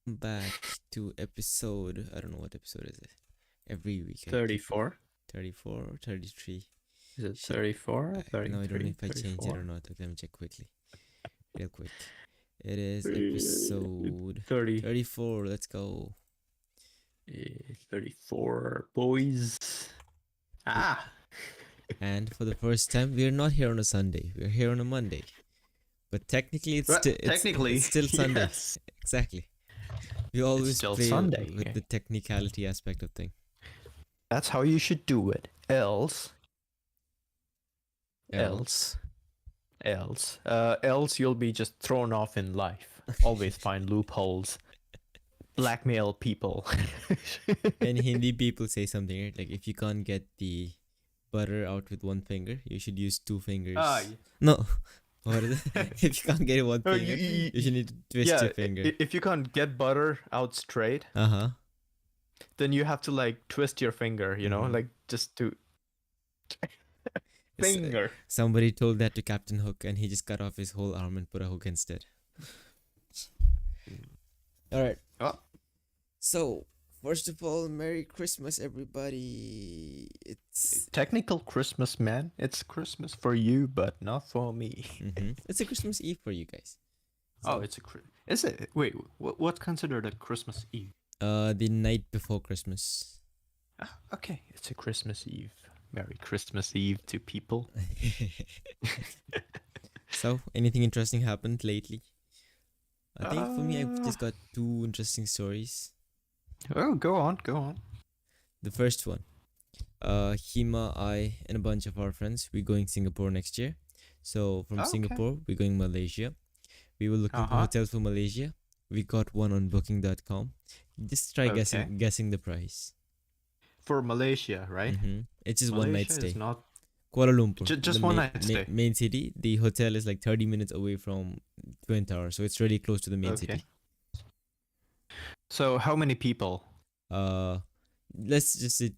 back to episode. I don't know what episode is it. Every week I keep 34. 34 or 33. Is it Shit. 34? Now I don't know 33? if I change it or 34? not. Okay, let me check quickly. Real quick. It is episode 30. 34. Let's go. 34, boys. Ah! And for the first time, we're not here on a Sunday. We're here on a Monday. But technically, it's Technically, still Sunday. yes. Exactly. We always still play Sunday. with the technicality aspect of thing. That's how you should do it. Else you'll be just thrown off in life. Always find loopholes. Blackmail people. And Hindi people say something, right? Like, if you can't get the butter out with one finger, you should use two fingers. No. What is it? If you can't get it one finger, you should need to twist your finger. If you can't get butter out straight, then you have to like twist your finger, you know, like just to finger. Somebody told that to Captain Hook, and he just cut off his whole arm and put a hook instead. All right. So, first of all, Merry Christmas, everybody. It's technical Christmas, man. It's Christmas for you, but not for me. It's a Christmas Eve for you guys. So, is it? Wait, what's considered a Christmas Eve? The night before Christmas. Okay, it's a Christmas Eve. Merry Christmas Eve to people. So, anything interesting happened lately? I think for me, I've just got two interesting stories. Oh, go on. The first one. Hima, I, and a bunch of our friends, we're going Singapore next year. So, from Singapore, we're going Malaysia. We were looking for hotels for Malaysia. We got one on booking.com. Just try guessing the price. For Malaysia, right? It's just one night stay. Is not Kuala Lumpur. Just one night stay. Main city. The hotel is like 30 minutes away from Twin Tower, so it's really close to the main city. So how many people? Let's just say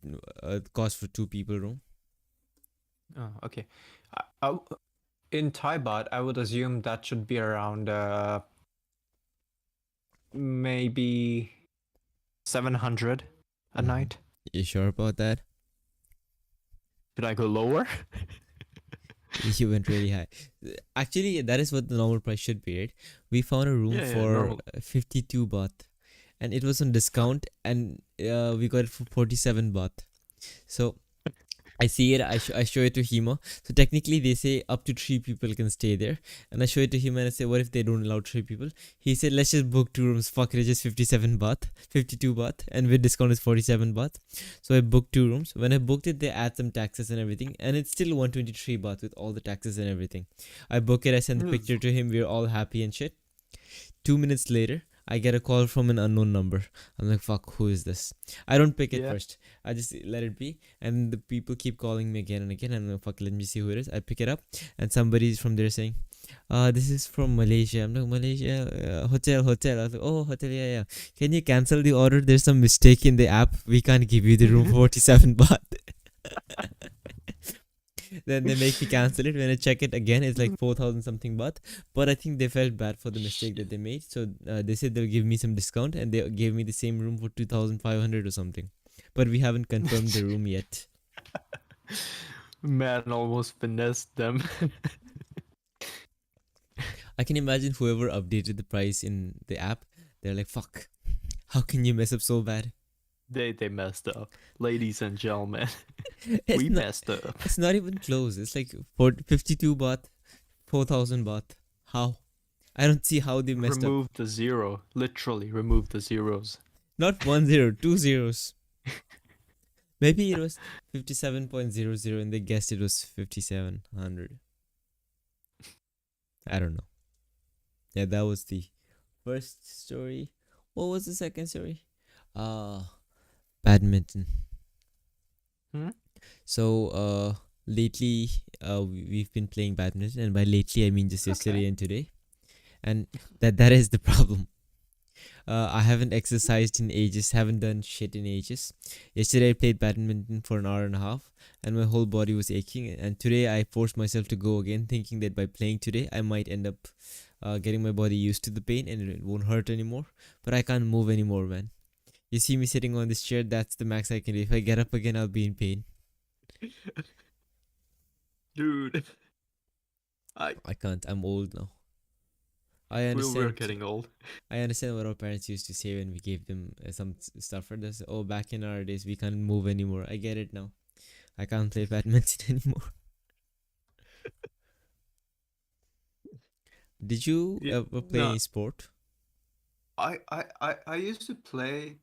cost for 2 people room. Oh, okay. In Thai baht, I would assume that should be around maybe 700 a night. You sure about that? Should I go lower? You went really high. Actually, that is what the normal price should be, right? We found a room for 52 baht. And it was on discount, and we got it for 47 baht. So I see it, I show it to Hima. So technically they say up to 3 people can stay there. And I show it to him and I say, what if they don't allow 3 people? He said, let's just book 2 rooms. Fuck it, it's just 52 baht. And with discount is 47 baht. So I booked 2 rooms. When I booked it, they add some taxes and everything. And it's still 123 baht with all the taxes and everything. I book it, I send the picture to him. We're all happy and shit. 2 minutes later, I get a call from an unknown number. I'm like, fuck, who is this? I don't pick it first. I just let it be. And the people keep calling me again and again. And I'm like, fuck, let me see who it is. I pick it up. And somebody's from there saying, this is from Malaysia. I'm like, Malaysia, hotel. I was like, oh, hotel, yeah. Can you cancel the order? There's some mistake in the app. We can't give you the room 47 baht. Then they make me cancel it. When I check it again, it's like 4,000 something baht. But I think they felt bad for the mistake that they made. So they said they'll give me some discount, and they gave me the same room for 2,500 or something. But we haven't confirmed the room yet. Man, almost finessed them. I can imagine whoever updated the price in the app, they're like, fuck, how can you mess up so bad? They messed up. Ladies and gentlemen, messed up. It's not even close. It's like 52 baht, 4,000 baht. How? I don't see how they messed up. Remove the zero. Literally remove the zeros. Not 1 0, 2 zeros. Maybe it was 57.00 and they guessed it was 5,700. I don't know. Yeah, that was the first story. What was the second story? Badminton. So lately we've been playing badminton, and by lately I mean just yesterday and today. And that is the problem. I haven't exercised in ages, haven't done shit in ages. Yesterday I played badminton for an hour and a half, and my whole body was aching. And today I forced myself to go again, thinking that by playing today I might end up getting my body used to the pain, and it won't hurt anymore. But I can't move anymore, man. You see me sitting on this chair, that's the max I can do. If I get up again, I'll be in pain. Dude, I can't. I'm old now. I we're understand. getting old. I understand what our parents used to say when we gave them some stuff for this. Oh, back in our days, we can't move anymore. I get it now. I can't play badminton anymore. Did you ever play No, any sport? I used to play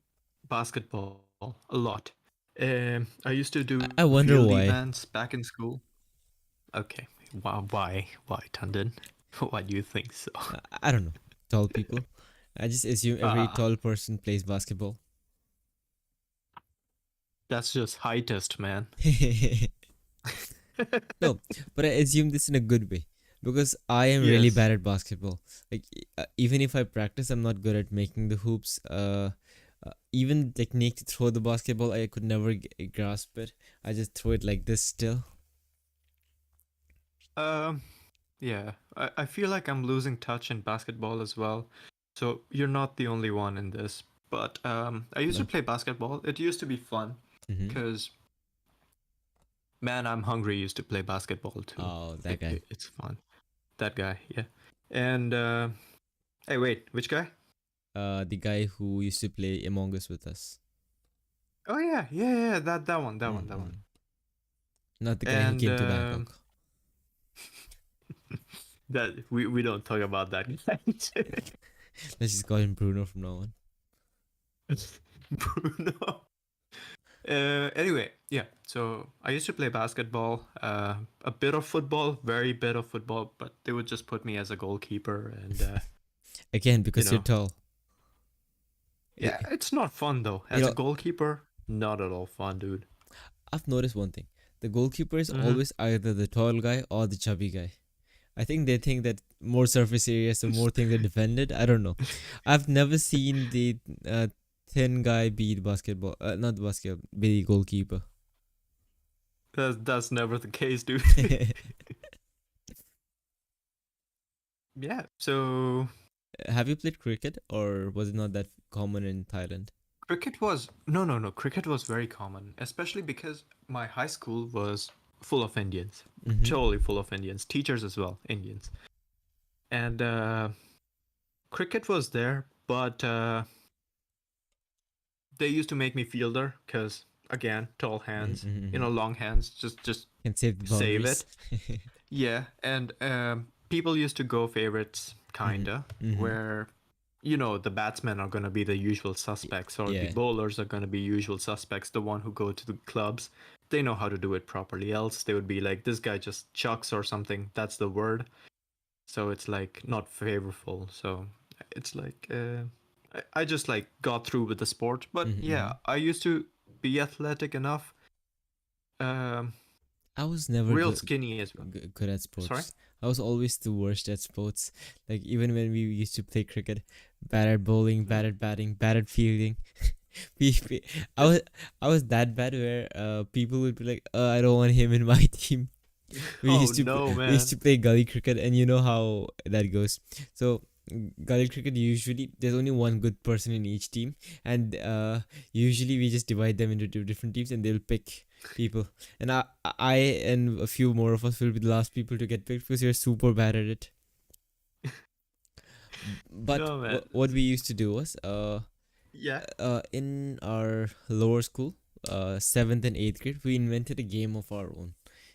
basketball a lot. I used to do I wonder field why. events back in school. Okay, why, Tandon? Why do you think so? I don't know. Tall people. I just assume every tall person plays basketball. That's just heightest, man. No, but I assume this in a good way because I am really bad at basketball. Like even if I practice, I'm not good at making the hoops. Even the technique to throw the basketball, I could never grasp it. I just throw it like this still. Yeah, I feel like I'm losing touch in basketball as well. So you're not the only one in this. But I used to play basketball. It used to be fun because, man, I'm hungry used to play basketball too. Oh, that guy. It's fun. That guy, yeah. And hey, wait, which guy? The guy who used to play Among Us with us. Oh yeah, that one. Not the guy who came to Bangkok. That we don't talk about that guy. Let's just call him Bruno from now on. Bruno. Anyway, yeah. So I used to play basketball, a bit of football, very bit of football, but they would just put me as a goalkeeper, and again because you're tall. Yeah, it's not fun though. As a goalkeeper, not at all fun, dude. I've noticed one thing: the goalkeeper is always either the tall guy or the chubby guy. I think they think that more surface area, so more things are defended. I don't know. I've never seen the thin guy be the basketball, not the basketball, be the goalkeeper. That's never the case, dude. Yeah. So, have you played cricket, or was it not that common in Thailand? Cricket was no. Cricket was very common, especially because my high school was full of Indians, totally full of Indians, teachers as well, Indians, and cricket was there, but they used to make me fielder because again, tall hands, long hands, just can save it. Yeah, and people used to go favorites, kinda, where the batsmen are gonna be the usual suspects, or the bowlers are gonna be usual suspects, the one who go to the clubs. They know how to do it properly, else they would be like, this guy just chucks or something. That's the word. So it's like not favorable. So it's like I just like got through with the sport. But yeah, I used to be athletic enough. I was never real skinny as well. Good at sports. Sorry? I was always the worst at sports. Like even when we used to play cricket, bad at bowling, bad at batting, bad at fielding. I was that bad where people would be like, I don't want him in my team. We used to play gully cricket, and you know how that goes. So gully cricket, usually there's only one good person in each team, and usually we just divide them into two different teams, and they'll pick people, and I and a few more of us will be the last people to get picked because you're super bad at it. But what we used to do was in our lower school, 7th and 8th grade, we invented a game of our own.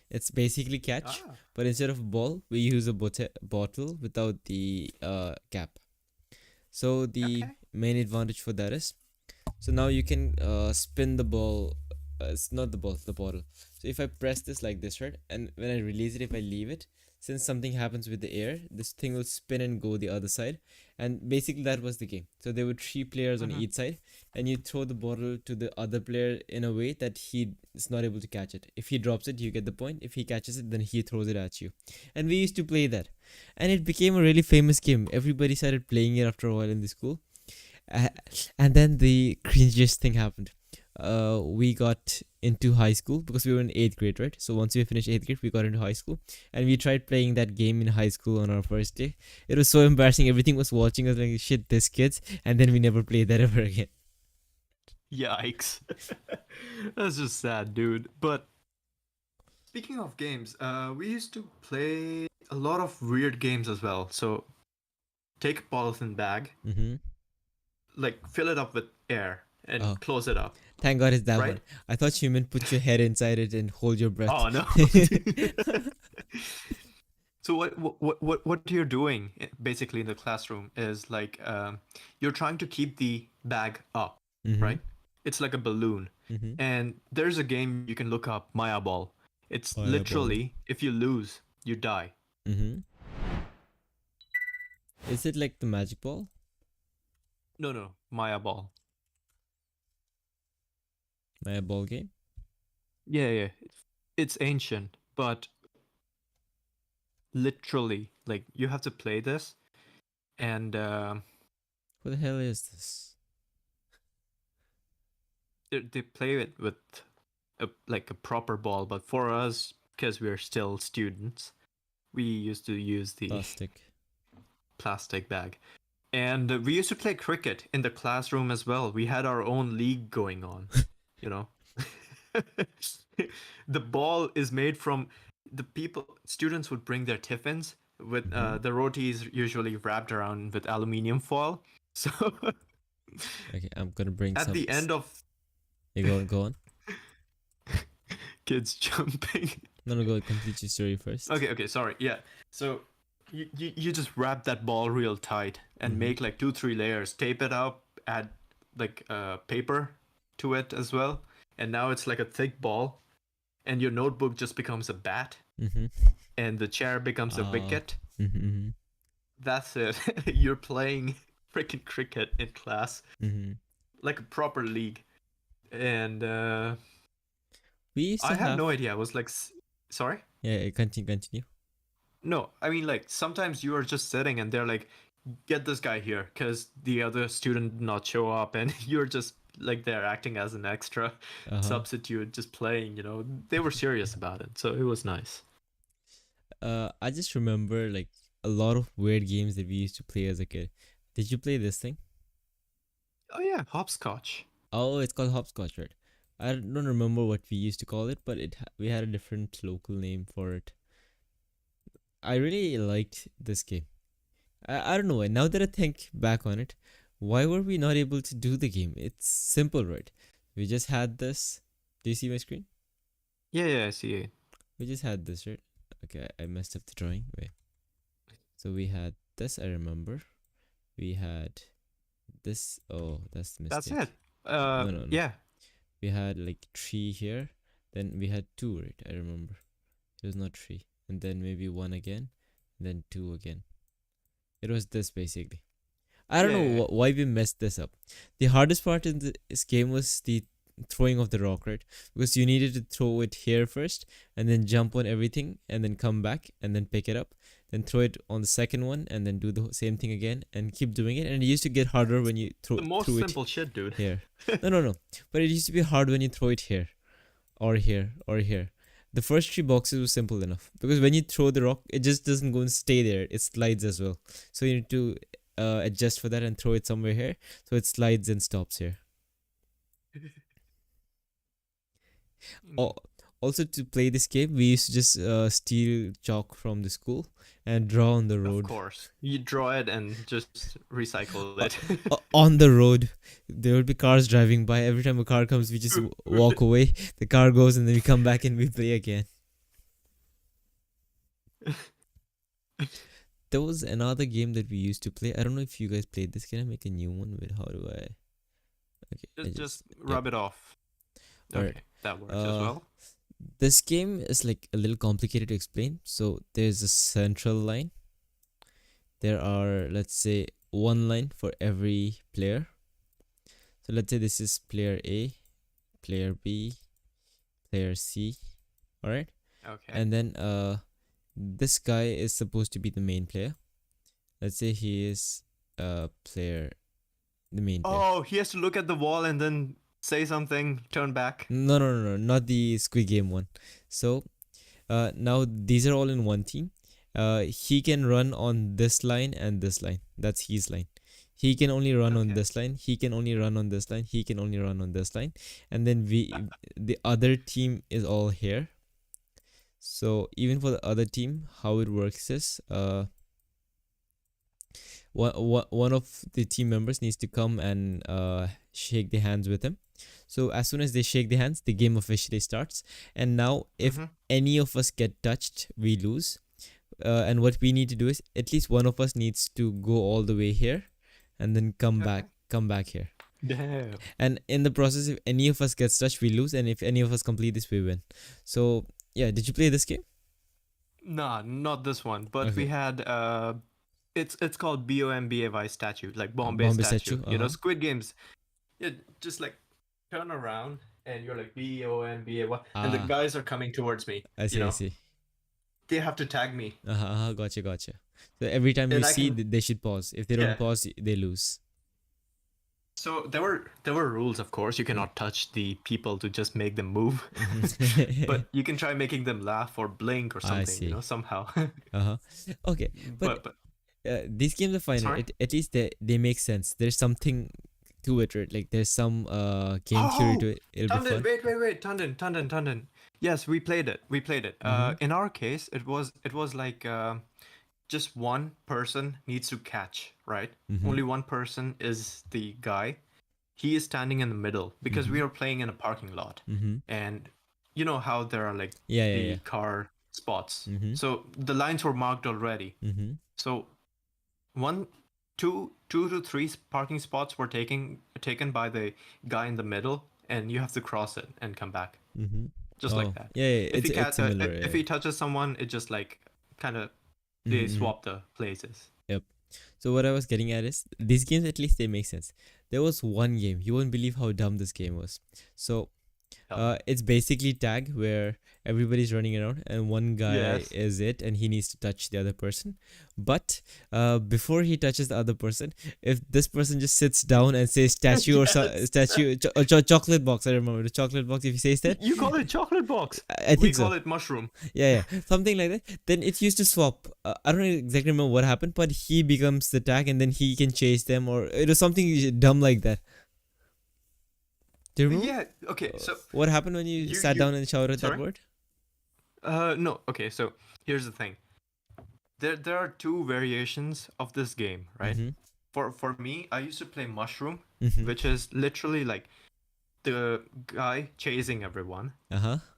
It's basically catch, but instead of ball, we use a bottle without the cap. So the main advantage for that is, so now you can spin the ball. It's not the ball, the bottle. So if I press this like this, right, and when I release it, if I leave it, since something happens with the air, this thing will spin and go the other side. And basically that was the game. So there were 3 players on each side, and you throw the bottle to the other player in a way that he is not able to catch it. If he drops it, you get the point. If he catches it, then he throws it at you. And we used to play that, and it became a really famous game. Everybody started playing it after a while in the school, and then the cringiest thing happened. We got into high school because we were in 8th grade, right? So once we finished 8th grade, we got into high school, and we tried playing that game in high school on our first day. It was so embarrassing. Everything was watching us like, shit, this kids, and then we never played that ever again. Yikes. That's just sad, dude. But speaking of games, we used to play a lot of weird games as well. So take a polythene bag, like fill it up with air and close it up. Thank God it's that right? one. I thought you meant put your head inside it and hold your breath. Oh no. So what you're doing basically in the classroom is like you're trying to keep the bag up, right? It's like a balloon. And there's a game you can look up, Maya Ball. It's literally, if you lose, you die. Is it like the magic ball? No, Maya Ball. Maya Ball game? Yeah. It's ancient, but literally, like, you have to play this, and what the hell is this? They play it with a proper ball, but for us, because we're still students, we used to use the plastic bag. And we used to play cricket in the classroom as well. We had our own league going on, you know. The ball is made from students would bring their tiffins with the rotis usually wrapped around with aluminium foil. So okay, I'm gonna bring at the end of go on. Kids jumping. No, go complete your story first. Okay, sorry. Yeah. So you just wrap that ball real tight and make like 2-3 layers, tape it up, add like paper to it as well, and now it's like a thick ball, and your notebook just becomes a bat, and the chair becomes a wicket. That's it. You're playing freaking cricket in class, like a proper league. And I had no idea. I was like, sorry? Yeah, continue. No, I mean, like, sometimes you are just sitting and they're like, get this guy here because the other student did not show up, and you're just like they're acting as an extra substitute, just playing, you know. They were serious about it, so it was nice. I just remember like a lot of weird games that we used to play as a kid. Did you play this thing? Oh yeah, hopscotch. Oh, it's called hopscotch, right? I don't remember what we used to call it, but we had a different local name for it. I really liked this game. I don't know why. Now that I think back on it, why were we not able to do the game? It's simple, right? We just had this. Do you see my screen? Yeah, I see it. We just had this, right? Okay, I messed up the drawing. Wait. So we had this, I remember. We had this. Oh, that's the mistake. That's it. No. Yeah. We had like 3 here. Then we had 2, right? I remember. It was not 3. And then maybe 1 again. And then 2 again. It was this basically. I don't know why we messed this up. The hardest part in this game was the throwing of the rock, right? Because you needed to throw it here first and then jump on everything and then come back and then pick it up. Then throw it on the second one and then do the same thing again and keep doing it. And it used to get harder when you throw it. The most simple shit, dude. Here. No. But it used to be hard when you throw it here. Or here. Or here. The first 3 boxes were simple enough. Because when you throw the rock, it just doesn't go and stay there. It slides as well. So you need to adjust for that and throw it somewhere here. So it slides and stops here. Also, to play this game, we used to just steal chalk from the school and draw on the road. Of course. You draw it and just recycle it. On the road. There would be cars driving by. Every time a car comes, we just walk away. The car goes and then we come back and we play again. There was another game that we used to play. I don't know if you guys played this. Can I make a new one? Wait, how do I? Okay, just rub it off. Okay, right. That works as well. This game is like a little complicated to explain. So there's a central line. There are, let's say, 1 line for every player. So let's say this is player A, player B, player C. Alright? Okay. And then this guy is supposed to be the main player. Let's say he is the main player. Oh, he has to look at the wall and then say something, turn back. No, not the Squid Game one. So now these are all in one team. He can run on this line and this line. That's his line. He can only run on Okay. this line. He can only run on this line. He can only run on this line. And then the other team is all here. So even for the other team, how it works is one of the team members needs to come and shake the hands with him. So as soon as they shake the hands, the game officially starts. And now, if any of us get touched, we lose. And what we need to do is at least one of us needs to go all the way here, and then come back here. Damn. And in the process, if any of us gets touched, we lose. And if any of us complete this, we win. So yeah, did you play this game? Nah, not this one. But we had it's called BOMBAY statue, like Bombay, statue. You know, Squid Games. Yeah, just like turn around and you're like BOMBAY, and the guys are coming towards me. I see. I see. They have to tag me. Gotcha. So every time you see, they should pause. If they don't pause, they lose. So there were rules, of course. You cannot touch the people to just make them move, but you can try making them laugh or blink or something. You know, somehow. Okay, but these games are fine. At least they make sense. There's something to it, right? Like there's some game theory to it. It'll be fun. Wait, Tandon. Yes, we played it. In our case, it was like just one person needs to catch, right? Only one person is the guy. He is standing in the middle because we are playing in a parking lot, and you know how there are like the car spots. So the lines were marked already. So two to three parking spots were taken by the guy in the middle, and you have to cross it and come back. Just like that. Yeah, it's similar. If he touches someone, it just like kind of they swap the places. Yep. So what I was getting at is these games, at least they make sense. There was one game, you won't believe how dumb this game was. So it's basically tag, where everybody's running around and one guy is it, and he needs to touch the other person. But before he touches the other person, if this person just sits down and says statue or chocolate box, I remember the chocolate box. If he says that, you call it chocolate box. I think we call it mushroom. Yeah, something like that. Then it used to swap. I don't exactly remember what happened, but he becomes the tag, and then he can chase them, or it was something dumb like that. Do you remember? Yeah. Okay. So what happened when you sat down and shouted that word? No. Okay. So here's the thing. There are two variations of this game, right? For me, I used to play mushroom, which is literally like the guy chasing everyone.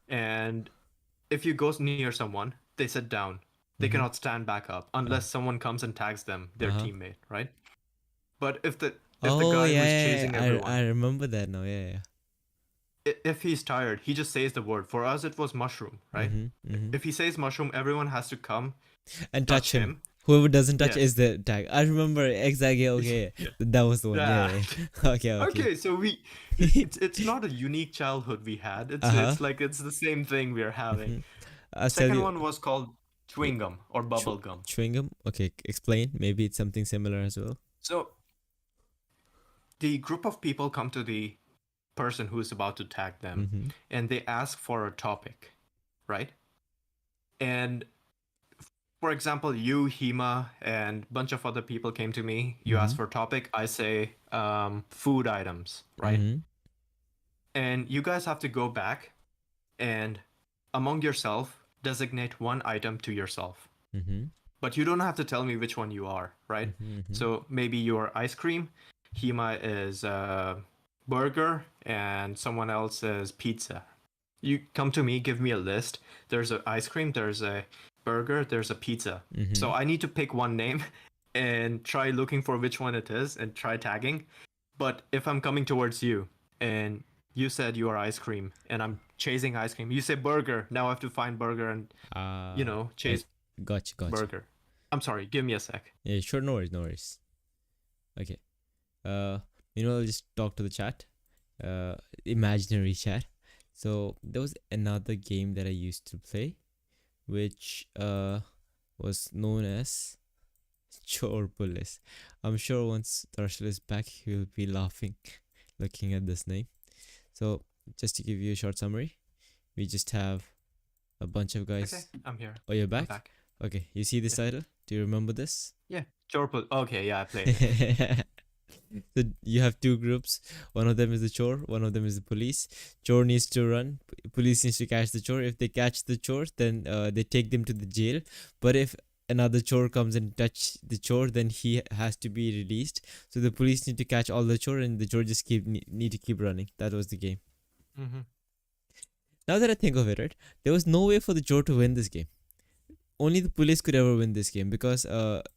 And if you go near someone, they sit down. They cannot stand back up unless someone comes and tags them, their teammate, right? But if the guy who's chasing everyone, I remember that now. Yeah. If he's tired, he just says the word. For us, it was mushroom, right? If he says mushroom, everyone has to come and touch him. Whoever doesn't touch is the tag. I remember exactly. Okay, that was the one. Yeah. Okay. So it's not a unique childhood we had. It's like it's the same thing we are having. Second one was called chewing gum or bubble gum. Chewing gum. Okay, explain. Maybe it's something similar as well. So the group of people come to the person who is about to tag them, and they ask for a topic, right? And for example, you, Hema, and a bunch of other people came to me. You ask for a topic. I say food items, right? And you guys have to go back and among yourself designate one item to yourself. But you don't have to tell me which one you are, right? So maybe you're ice cream, Hema is burger, and someone else is pizza. You come to me, give me a list. There's an ice cream, there's a burger, there's a pizza. So I need to pick one name and try looking for which one it is and try tagging. But if I'm coming towards you and you said you are ice cream and I'm chasing ice cream, you say burger, now I have to find burger and chase gotcha. burger. I'm sorry, give me a sec. Yeah, sure, no worries. Okay. I'll just talk to the chat, imaginary chat. So there was another game that I used to play, which was known as Chore Police. I'm sure once Darshil is back, he will be laughing looking at this name. So just to give you a short summary, we just have a bunch of Okay, guys. I'm here. Oh, you're I'm back? back. Okay, you see this Yeah. title? Do you remember this? Yeah. Chore pull. Okay, yeah, I played it. So you have two groups. One of them is the chore, one of them is the police. Chore needs to run, police needs to catch the chore. If they catch the chore, then they take them to the jail. But if another chore comes and touch the chore, then he has to be released. So the police need to catch all the chore, and the chore just need to keep running. That was the game. Mm-hmm. Now that I think of it, right, there was no way for the chore to win this game. Only the police could ever win this game because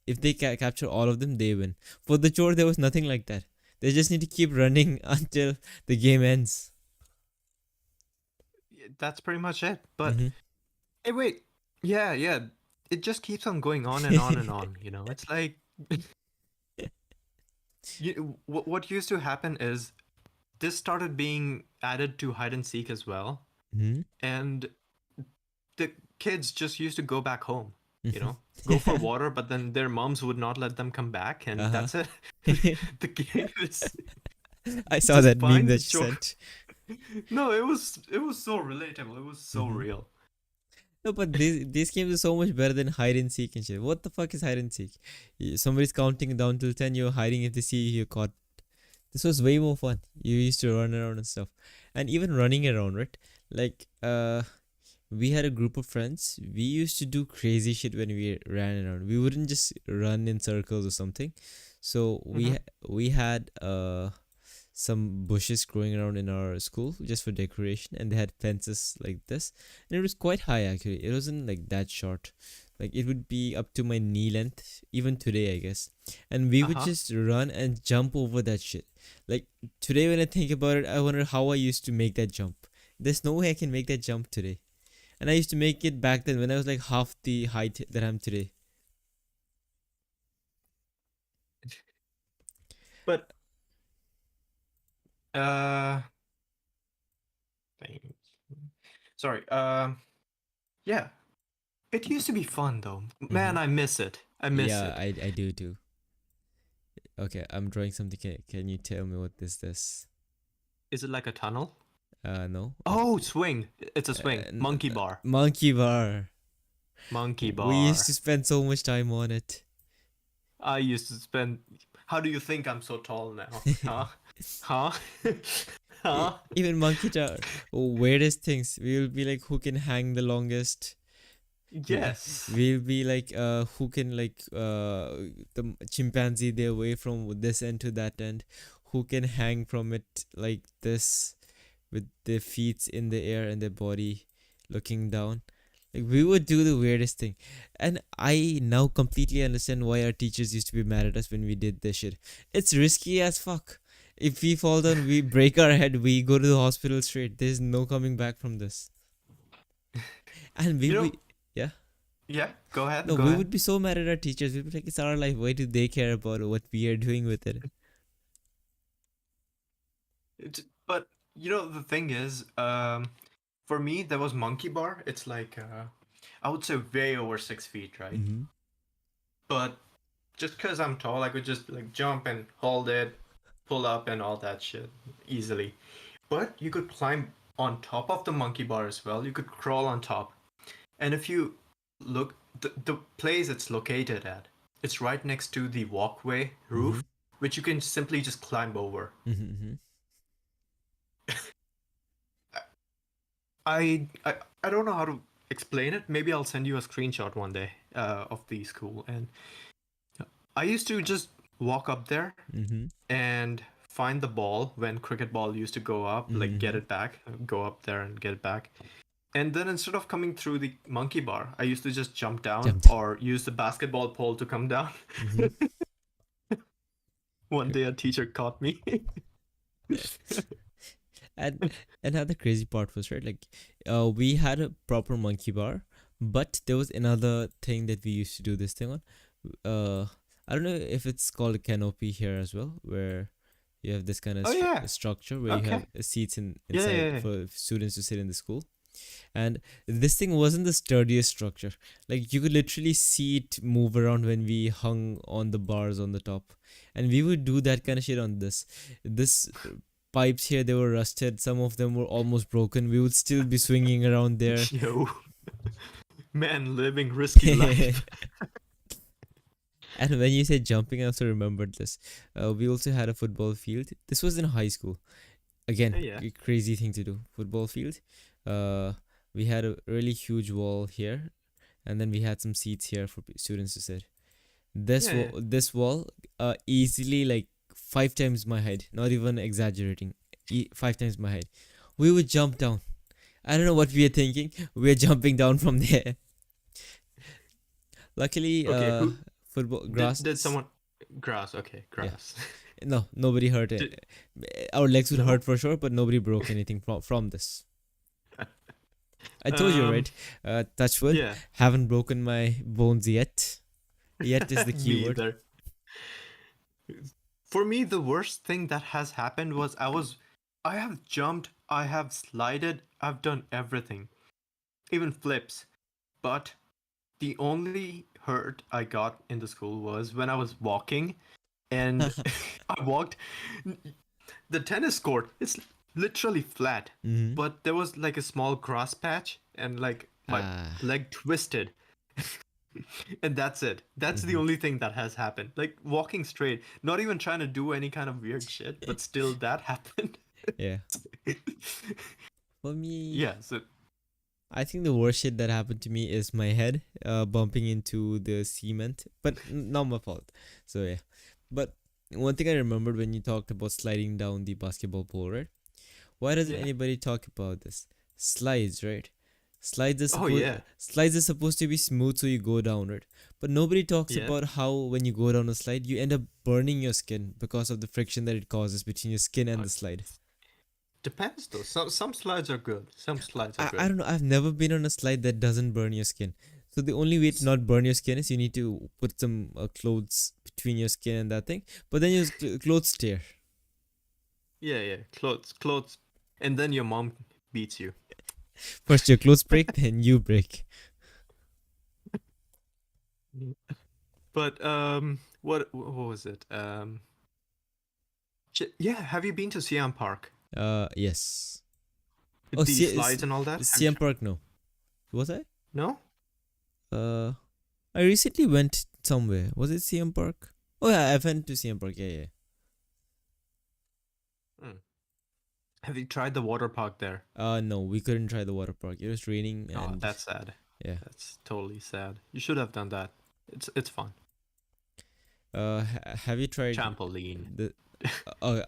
if they capture all of them, they win. For the chore, there was nothing like that. They just need to keep running until the game ends. That's pretty much it. But Mm-hmm. hey, wait. Yeah, yeah. It just keeps on going on and on and on. You know, it's like what used to happen is this started being added to hide and seek as well, Mm-hmm. and the kids just used to go back home. You know, go for water, but then their moms would not let them come back, and Uh that's it. huh. The game is I saw just that meme find the that you chore. sent. No, it was so relatable. It was so Mm-hmm. real. No, but these games are so much better than hide and seek and shit. What the fuck is hide and seek? Somebody's counting down till 10, you're hiding. If they see you, you're caught. This was way more fun. You used to run around and stuff. And even running around, right? Like, we had a group of friends. We used to do crazy shit when we ran around. We wouldn't just run in circles or something. So Mm-hmm. we had some bushes growing around in our school just for decoration, and they had fences like this, and it was quite high actually. It wasn't like that short. Like it would be up to my knee length even today, I guess. And we Uh would huh. just run and jump over that shit. Like today when I think about it, I wonder how I used to make that jump. There's no way I can make that jump today. And I used to make it back then when I was like half the height that I'm today. But uh, thanks. Sorry. Yeah. It used to be fun though. Mm-hmm. Man, I miss it. I miss Yeah, it. I do too. Okay, I'm drawing something. Can you tell me what is this? Is it like a tunnel? No. Oh, swing. It's a swing. Monkey bar. Monkey bar. Monkey We used to bar. spend so much time on it. I used to spend. How do you think I'm so tall now? Huh? Huh? Huh? Even monkey jar. Oh, weirdest things. We will be like, who can hang the longest? Yes. We'll be like, who can like the chimpanzee their way from this end to that end? Who can hang from it like this, with their feet in the air and their body looking down? Like we would do the weirdest thing. And I now completely understand why our teachers used to be mad at us when we did this shit. It's risky as fuck. If we fall down, we break our head, we go to the hospital straight. There's no coming back from this. And we You know. be yeah. Yeah. Go ahead. No, Go we ahead. would be so mad at our teachers. We'd be like, it's our life. Why do they care about what we are doing with it? But the thing is, for me, there was monkey bar. It's like, I would say way over 6 feet, right? Mm-hmm. But just because I'm tall, I could just like jump and hold it, pull up, and all that shit easily. But you could climb on top of the monkey bar as well. You could crawl on top. And if you look, the place it's located at, it's right next to the walkway Mm-hmm. roof, which you can simply just climb over. Mm-hmm. I don't know how to explain it. Maybe I'll send you a screenshot one day of the school. And I used to just walk up there Mm-hmm. and find the ball when cricket ball used to go up, like get Mm-hmm. it back, go up there and get it back. And then instead of coming through the monkey bar, I used to just jump down Jumped. or use the basketball pole to come down. Mm-hmm. One day a teacher caught me. and another crazy part was, right, like we had a proper monkey bar, but there was another thing that we used to do this thing on. I don't know if it's called a canopy here as well, where you have this kind of Oh yeah. structure where you Okay. have seats Yeah, inside yeah, yeah. for students to sit in the school. And this thing wasn't the sturdiest structure. Like you could literally see it move around when we hung on the bars on the top. And we would do that kind of shit on this pipes here, they were rusted. Some of them were almost broken. We would still be swinging around there. Yo, man, living risky life. And when you say jumping, I also remembered this. We also had a football field. This was in high school. Again, Yeah, crazy thing to do. Football field. Uh, we had a really huge wall here, and then we had some seats here for students to sit. This yeah, yeah. wall, easily like 5 times my height. Not even exaggerating. 5 times my height. We would jump down. I don't know what we are thinking. We are jumping down from there. Luckily, Okay, who football did grass. someone grass? Okay, Yeah. grass. No, nobody hurt it. Did Our legs would hurt no? for sure, but nobody broke anything from this. I told you, Um, right? Touch wood. yeah, Haven't broken my bones yet. Yet is the key me word. either. For me, the worst thing that has happened was I have jumped, I have slided, I've done everything, even flips. But the only hurt I got in the school was when I was walking and I walked. The tennis court, it's literally flat, Mm-hmm. but there was like a small grass patch and like my Ah. leg twisted. And that's it. That's the Mm-hmm. only thing that has happened. Like walking straight, not even trying to do any kind of weird shit, but still that happened. Yeah. For me, Yeah, so I think the worst shit that happened to me is my head bumping into the cement, but not my fault. So yeah. But one thing I remembered when you talked about sliding down the basketball pole, right? Why doesn't yeah. anybody talk about this? Slides, right? Oh yeah. Slides are supposed to be smooth so you go down, right? But nobody talks Yeah. about how when you go down a slide, you end up burning your skin because of the friction that it causes between your skin and Uh, the slide. Depends though. Some slides are good. Some slides are I good. don't know. I've never been on a slide that doesn't burn your skin. So the only way to S- not burn your skin is you need to put some clothes between your skin and that thing. But then your clothes tear. Yeah, yeah. Clothes. And then your mom beats you. First your clothes break, then you break. But what was it? Yeah. Have you been to Siam Park? Yes. Oh, The slides and all that. Have you CM Park. No, was I? No? Uh, I recently went somewhere. Was it CM Park? Oh yeah, I went to CM Park. Yeah, yeah. Hmm. Have you tried the water park there? No, we couldn't try the water park. It was raining, Oh, and that's sad. yeah. That's totally sad. You should have done that. It's fun. Have you tried Trampoline. the?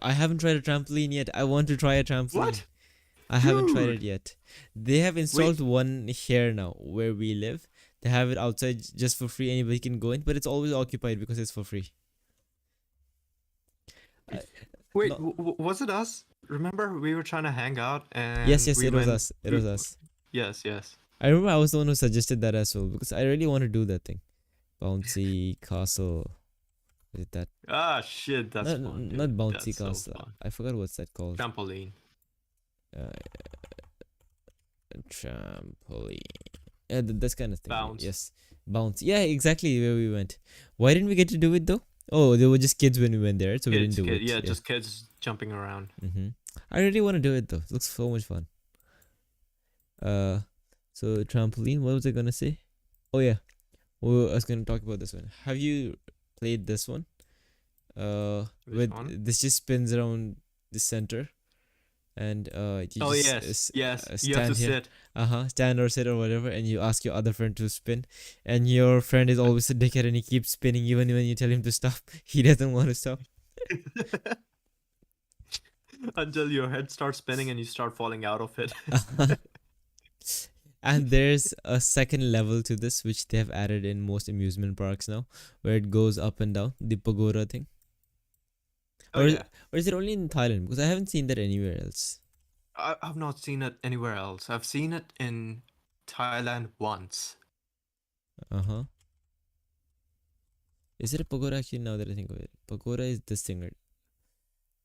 I haven't tried a trampoline yet. I want to try a trampoline. What? I haven't tried it Dude. yet. They have installed Wait. one here now where we live. They have it outside just for free. Anybody can go in, but it's always occupied because it's for free. Uh, Wait, no, was it us? Remember we were trying to hang out yes, and yes, we it was went us. It we, was us. yes, yes. I remember I was the one who suggested that as well because I really want to do that thing. Bouncy castle. Is it that? Ah, shit, that's fun, Not dude. bouncy That's so castle. fun. I forgot what's that called. Trampoline. Uh, trampoline. Yeah, that's kind of thing. Bounce. Yes, bounce. Yeah, exactly where we went. Why didn't we get to do it though? Oh, they were just kids when we went there, so we didn't do it. Yeah, Yeah. just kids jumping around. I really want to do it though. It looks so much fun. Uh, so trampoline. What was I gonna say? Oh yeah, well, I was gonna talk about this one. Have you played this one? Which With one? this just spins around the center, and you Oh just yes, yes. You have to stand here. sit. Stand or sit or whatever, and you ask your other friend to spin, and your friend is always a dickhead and he keeps spinning even when you tell him to stop. He doesn't want to stop. Until your head starts spinning and you start falling out of it. And there's a second level to this which they have added in most amusement parks now, where it goes up and down the pagoda thing. Oh Or yeah. or is it only in Thailand? Because I haven't seen that anywhere else. I've not seen it anywhere else. I've seen it in Thailand once. Uh huh. Is it a pagoda actually? Now that I think of it, pagoda is this thing, right?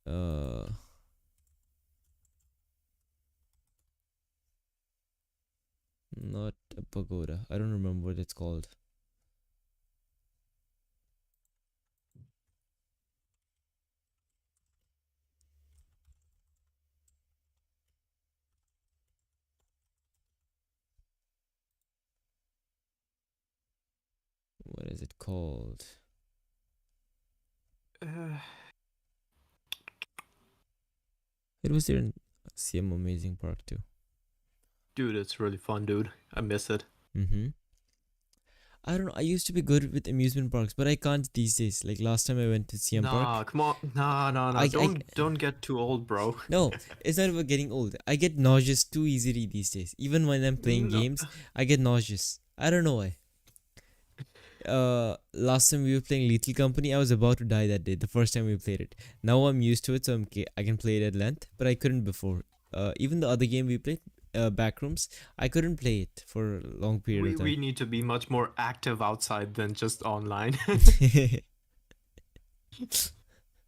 Uh, not a pagoda. I don't remember what it's called. what is it called? It was there in CM Amazing Park too. Dude, it's really fun, dude. I miss it. Mm-hmm. I don't know. I used to be good with amusement parks, but I can't these days. Like last time I went to CM Nah, Park, come on. Nah. I Don't get too old, bro. no, it's not about getting old. I get nauseous too easily these days. Even when I'm playing No. games, I get nauseous. I don't know why. Last time we were playing Lethal Company, I was about to die that day. The first time we played it. Now I'm used to it, so I can play it at length. But I couldn't before. Even the other game we played, Backrooms, I couldn't play it for a long period of We time. need to be much more active outside than just online.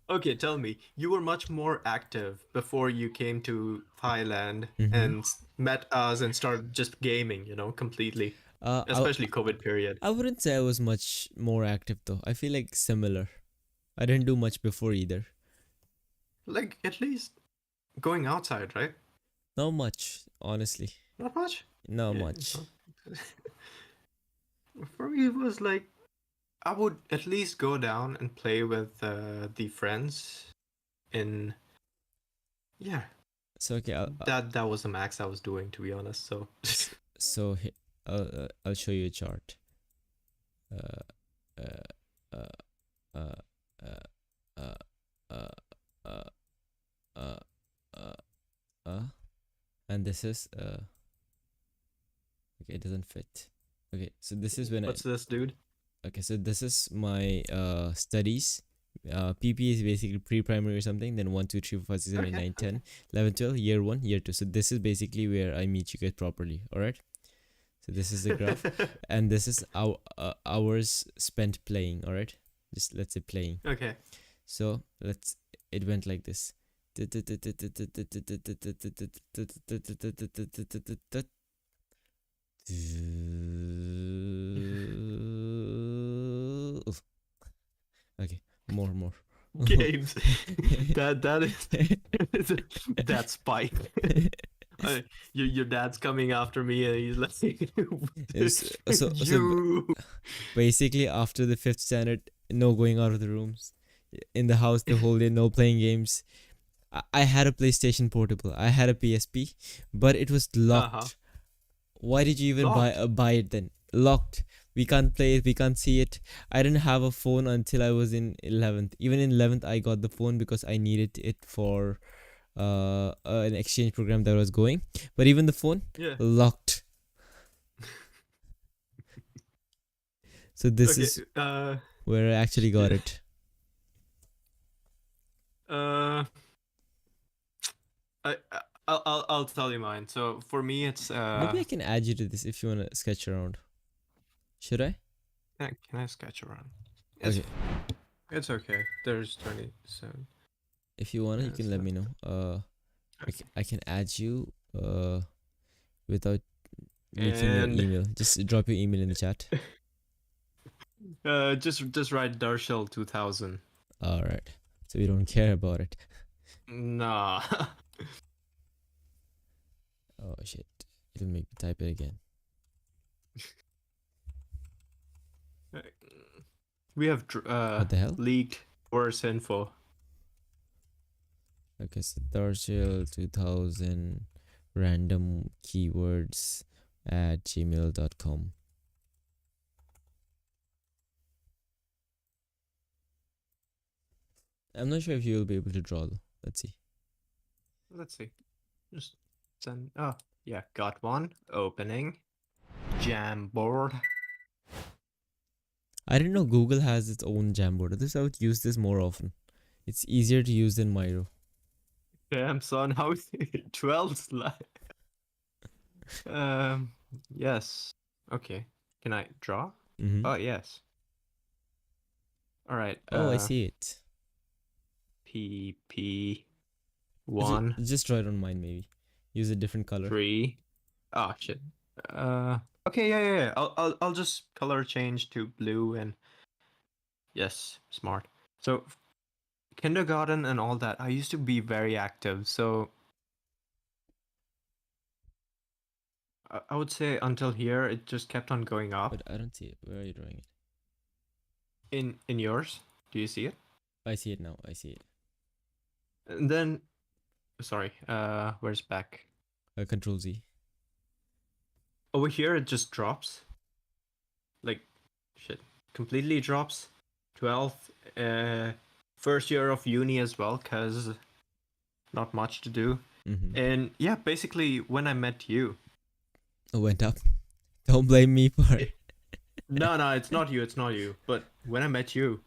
Okay, tell me, you were much more active before you came to Thailand Mm-hmm. and met us and started just gaming, completely. Uh, I Especially COVID period. I wouldn't say I was much more active though. I feel like similar. I didn't do much before either. Like, at least going outside, right? Not much, honestly. Not much? Not Yeah. much. For me, it was like I would at least go down and play with the friends in yeah. So okay, That was the max I was doing, to be honest. So so I'll show you a chart. Uh, uh, uh, uh, uh, uh, uh, uh, uh, uh, uh, and this is okay, it doesn't fit. Okay, so this is when I what's this, dude? okay, so this is my studies. PP is basically pre-primary or something, then 1 2 3 4 5 6 7 8 Okay, 9 okay. 10 11 12 year 1 year 2. So this is basically where I meet you guys properly. All right, so this is the graph, and this is our hours spent playing. All right, just let's say playing. Okay. So it went like this. Okay, more. Games. That is that's Spike. Uh, your dad's coming after me and he's like So you. basically after the fifth standard, no going out of the rooms, in the house the whole day, no playing games. I had a PlayStation Portable, I had a PSP, but it was Uh-huh. locked. Why did you even Locked. buy it then? Locked. We can't play it, we can't see it. I didn't have a phone until I was in 11th. Even in 11th I got the phone because I needed it for an exchange program that was going. But even the phone, Yeah. locked. So this Okay. is where I actually got Yeah. it. Uh I I'll tell you mine. So for me it's Maybe I can add you to this if you want to sketch around. Should I? can I sketch around? Okay. It's okay. There's 27. If you want to, you It's can let not. me know. Okay. I can add you without leaking your And email. Just drop your email in the chat. just write Darshell 2000. All right. So we don't care about it. Nah. Oh shit. It'll make me type it again. We have What the hell? leaked worse info. Okay, so Darshil 2000 random keywords at gmail.com. I'm not sure if you will be able to draw though. Let's see. Let's see. Just send. Oh, yeah, got one. Opening. Jamboard. I didn't know Google has its own Jamboard. I would use this more often. It's easier to use than Miro. Damn, son, how is it 12 slide? Yes. Okay. Can I draw? Mm-hmm. Oh, yes. All right. Oh, I see it. PP Just, 1 just draw it on mine, maybe. Use a different color. 3. Oh shit. Okay, yeah. I'll just color change to blue and yes, smart. So kindergarten and all that, I used to be very active. So I would say until here, it just kept on going up. But I don't see it. Where are you drawing it? In yours, do you see it? I see it now. I see it. And then, sorry, where's back? Control Z. Over here, it just drops. Like, shit, completely drops. 12th, first year of uni as well, cause not much to do. Mm-hmm. And yeah, basically, when I met you, It went up. Don't blame me for it. it, no, it's not you, it's not you. But when I met you,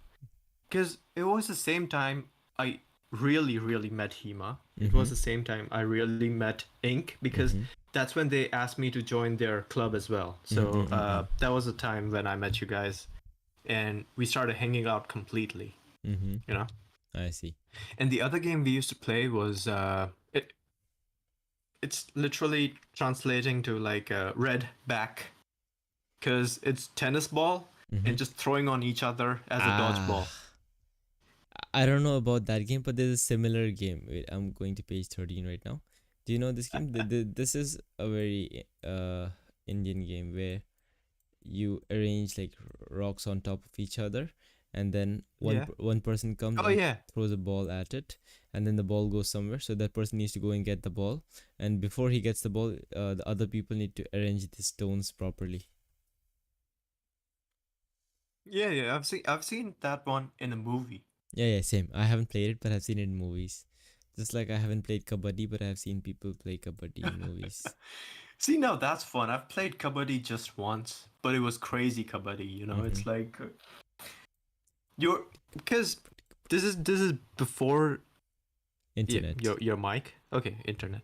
because it was the same time I really met Hema. It Mm-hmm. was the same time I really met Ink because Mm-hmm. that's when they asked me to join their club as well. So Mm-hmm. that was the time when I met you guys, and we started hanging out completely. Mm-hmm. You know. I see. And the other game we used to play was it's literally translating to like red back because it's tennis ball Mm-hmm. and just throwing on each other as a Ah, dodgeball. I don't know about that game, but there's a similar game. Wait, I'm going to page 13 right now. Do you know this game? This is a very Indian game where you arrange like rocks on top of each other, and then Yeah. one person comes Oh and yeah. throws a ball at it, and then the ball goes somewhere. So that person needs to go and get the ball, and before he gets the ball, the other people need to arrange the stones properly. Yeah. I've seen that one in a movie. Yeah, same. I haven't played it, but I've seen it in movies. Just like I haven't played kabaddi, but I've seen people play kabaddi in movies. See, now that's fun. I've played kabaddi just once, but it was crazy kabaddi. You know, Mm-hmm. it's like you're because this is before. Yeah, Internet. your mic. Okay, internet.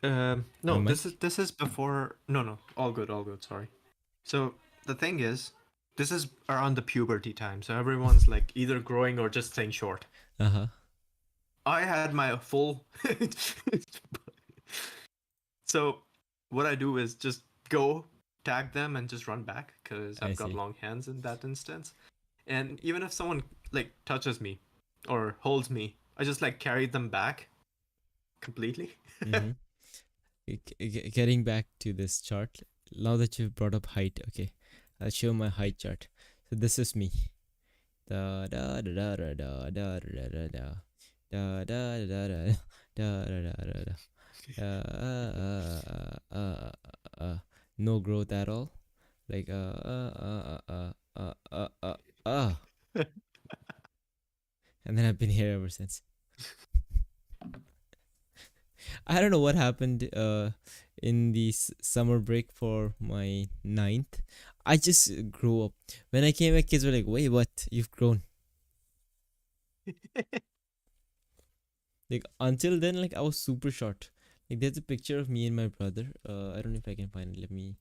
My No, this is mic. this is before. No, all good, all good. Sorry. So the thing is, this is around the puberty time, so everyone's like either growing or just staying short. Uh huh. I had my full. So what I do is just go tag them and just run back because I I've got see. long hands in that instance. And even if someone like touches me or holds me, I just like carry them back completely. Mm-hmm. Getting back to this chart, now that you've brought up height, okay, I'll show my height chart. So this is me. Da da da da da da da da da da da da da da da da da da. No growth at all. Like and then I've been here ever since. I don't know what happened in the summer break for my ninth. I just grew up. When I came back, kids were like, "Wait, what? You've grown." Like until then, like I was super short. Like there's a picture of me and my brother. I don't know if I can find it. Let me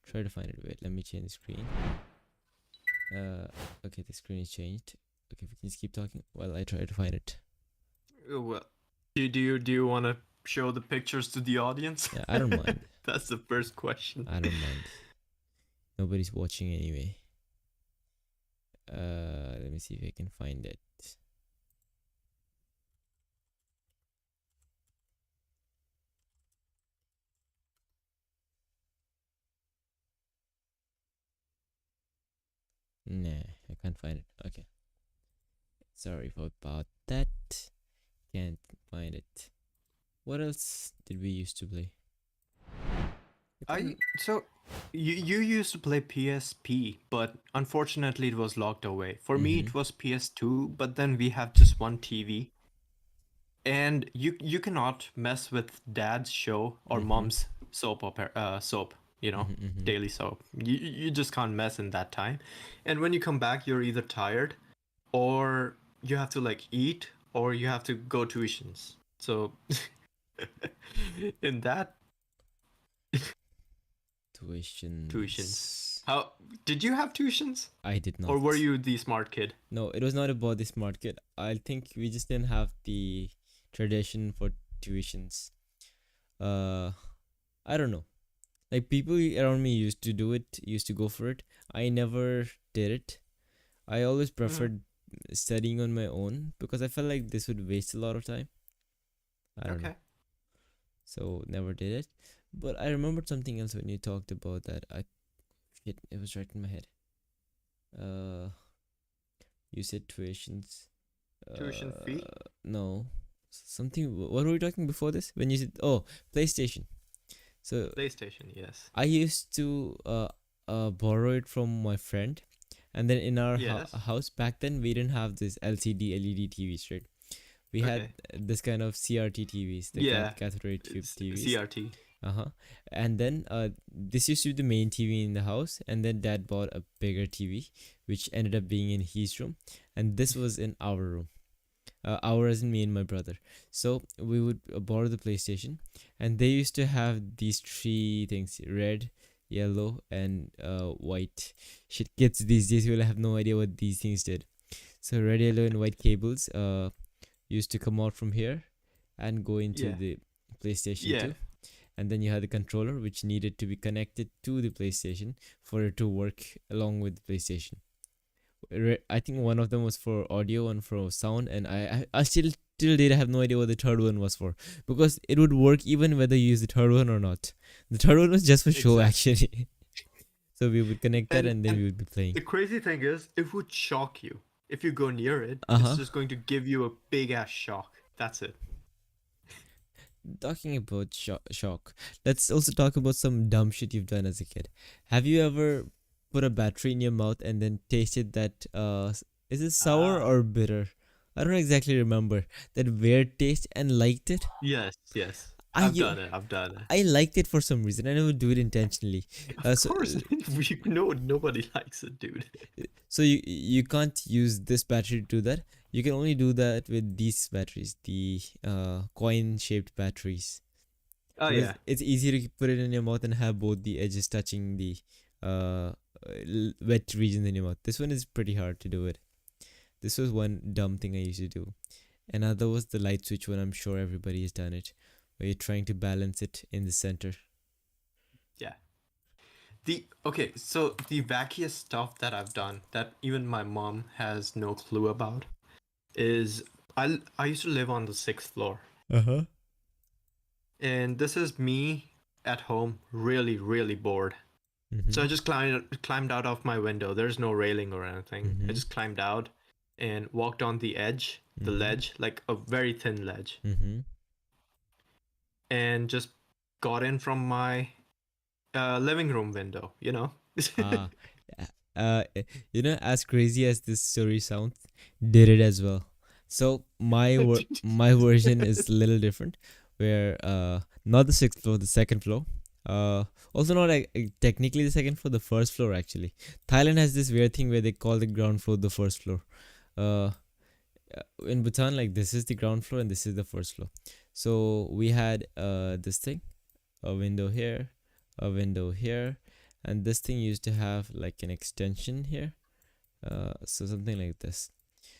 try to find it. Wait, let me change the screen. Uh, okay, the screen is changed. Okay, we can just keep talking while I try to find it. Well, do you want to show the pictures to the audience? Yeah, I don't mind. That's the first question. I don't mind. Nobody's watching anyway. Let me see if I can find it. Nah, I can't find it. Okay. Sorry about that. Can't find it. What else did we used to play? I so you used to play PSP, but unfortunately it was locked away. For me, Mm-hmm. it was PS2, but then we have just one TV, and you cannot mess with dad's show or Mm-hmm. mom's soap, Mm-hmm. Mm-hmm. daily soap. You just can't mess in that time, and when you come back, you're either tired, or you have to like eat, or you have to go tuitions. So in that tuitions, Tuitions. how did you have tuitions? I did Or were not. you the smart kid? No, it was not about the smart kid. I think we just didn't have the tradition for tuitions. Uh, I don't know. Like people around me used to do it, used to go for it. I never did it. I always Mm, preferred studying on my own because I felt like this would waste a lot of time. I don't know. okay. So never did it. But I remembered something else when you talked about that. It was right in my head. Uh You said tuitions. Tuition fee? No, something. What were we talking before this? When you said, oh, PlayStation. So PlayStation, yes. I used to borrow it from my friend, and then in our Yes. house back then we didn't have this LCD LED TVs, right? We had Okay. this kind of CRT TVs, the Yeah. cathode ray tube It's TVs. CRT. Uh-huh. And then this used to be the main TV in the house, and then dad bought a bigger TV, which ended up being in his room, and this was in our room. Our as in me and my brother. So we would borrow the PlayStation, and they used to have these three things: red, yellow, and white. Shit, kids these days will have no idea what these things did. So red, yellow, and white cables used to come out from here and go into Yeah. the PlayStation Yeah. 2, and then you had the controller which needed to be connected to the PlayStation for it to work along with the PlayStation. I think one of them was for audio and for sound, and I still till date I have no idea what the third one was for, because it would work even whether you use the third one or not. The third one was just for show Exactly. actually. So we would connect that and then And we would be playing. the crazy thing is, it would shock you. If you go near it, Uh it's huh. just going to give you a big ass shock. That's it. Talking about shock, let's also talk about some dumb shit you've done as a kid. Have you ever put a battery in your mouth and then tasted that? Is it sour Ah. or bitter? I don't exactly remember that weird taste and liked it. Yes, yes. I've I done it. I've done it. I liked it for some reason. I never do it intentionally. Of So course, we know nobody likes it, dude. so you can't use this battery to do that. You can only do that with these batteries, the coin shaped batteries, Oh because yeah. it's easier to put it in your mouth and have both the edges touching the wet regions in your mouth. This one is pretty hard to do it. This was one dumb thing I used to do. Another was the light switch one. I'm sure everybody has done it, where you're trying to balance it in the center. Yeah. So the wackiest stuff that I've done that even my mom has no clue about is I used to live on the 6th floor. Uh-huh. And this is me at home, really, really bored. So I Mm-hmm. just climbed out of my window. There's no railing or anything. I Mm-hmm. just climbed out and walked on the edge, the Mm-hmm. ledge, like a very thin ledge, Mm-hmm. and just got in from my living room window. Ah, as crazy as this story sounds, did it as well. So my version is a little different, where not the sixth floor, the second floor. Also not technically the second floor, the first floor actually. Thailand has this weird thing where they call the ground floor the first floor. Uh, in Bhutan, like this is the ground floor and this is the first floor. So we had this thing, a window here, a window here, and this thing used to have like an extension here. So something like this.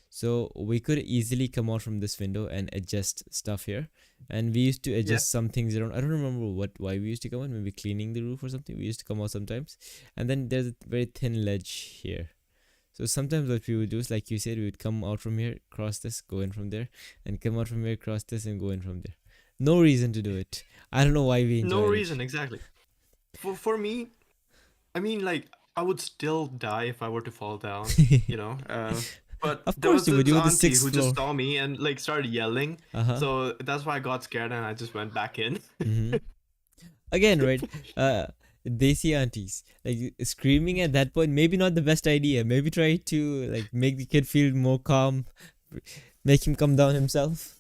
So we could easily come out from this window and adjust stuff here. And we used to Yeah. adjust some things around. I don't remember why we used to come out. Maybe cleaning the roof or something. We used to come out sometimes. And then there's a very thin ledge here. So sometimes what we would do is, like you said, we would come out from here, cross this, go in from there, and come out from here, cross this, and go in from there. No reason to do it. I don't know why we No enjoyed it. reason exactly. For me, I mean, like, I would still die if I were to fall down, you know. But Of there course was you would. this You were the auntie sixth who just floor. saw me and like started yelling. Uh huh. So that's why I got scared and I just went back in. Mm-hmm. Again, right? Desi aunties like screaming at that point. Maybe not the best idea. Maybe try to like make the kid feel more calm, make him come down himself.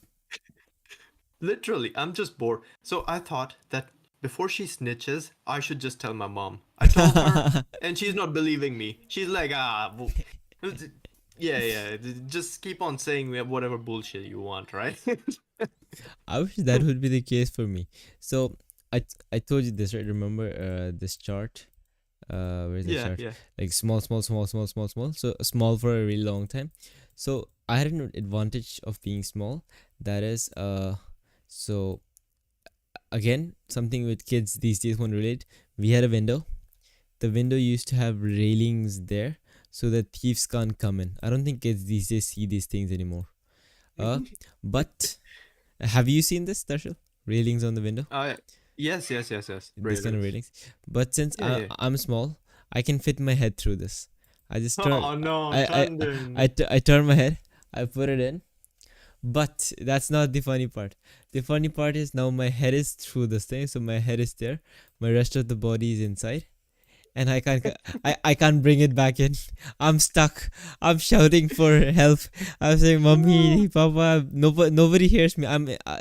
Literally, I'm just bored. So I thought that before she snitches, I should just tell my mom. I told her, and she's not believing me. She's like, yeah, yeah, just keep on saying whatever bullshit you want, right? I wish that would be the case for me. So I told you this, right? Remember this chart? Where's the Yeah, chart? yeah. Like small, small, small, small, small, small. So small for a really long time. So I had an advantage of being small. That is so again, something with kids these days won't relate. We had a window. The window used to have railings there so that thieves can't come in. I don't think kids these days see these things anymore. Uh, but have you seen this, Darshil? Railings on the window? Uh, yes, yes. This kind of Railings. railings. But since Yeah, yeah. I'm small, I can fit my head through this. I just turn, Oh no, I turn my head, I put it in. But that's not the funny part. The funny part is now my head is through this thing, so my head is there. My rest of the body is inside, and I can't bring it back in. I'm stuck. I'm shouting for help. I'm saying, "Mommy, Papa." Nobody hears me.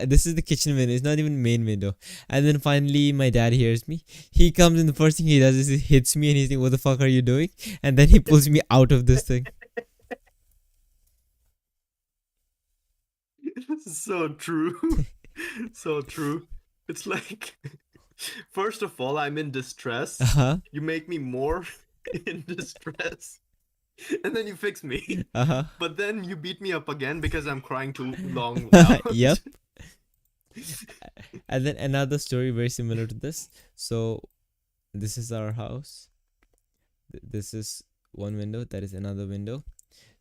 This is the kitchen window. It's not even main window. And then finally, my dad hears me. He comes and the first thing he does is he hits me and he's like, "What the fuck are you doing?" And then he pulls me out of this thing. So true. So true. It's like, first of all, I'm in Uh distress. huh. You make me more in distress. And then you fix me. Uh huh. But then you beat me up again because I'm crying too long out. Yep. And then another story very similar to this. So this is our house. This is one window. That is another window.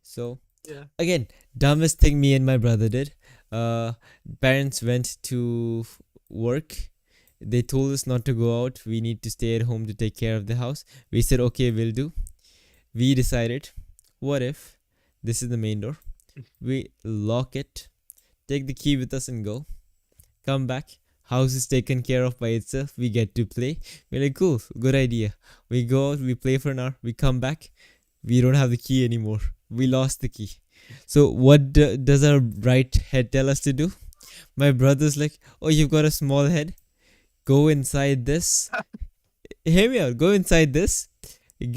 So Yeah. again, dumbest thing me and my brother did. Uh, Parents went to work. They told us not to go out. We need to stay at home to take care of the house. We said, okay, we'll do. We decided, what if this is the main door? We lock it, take the key with us, and go. Come back. House is taken care of by itself. We get to play. We're like, cool, good idea. We go out, we play for an hour, we come back. We don't have the key anymore. We lost the key. So, what does our right head tell us to do? My brother's like, oh, you've got a small head. Go inside this. Hear me out. Go inside this.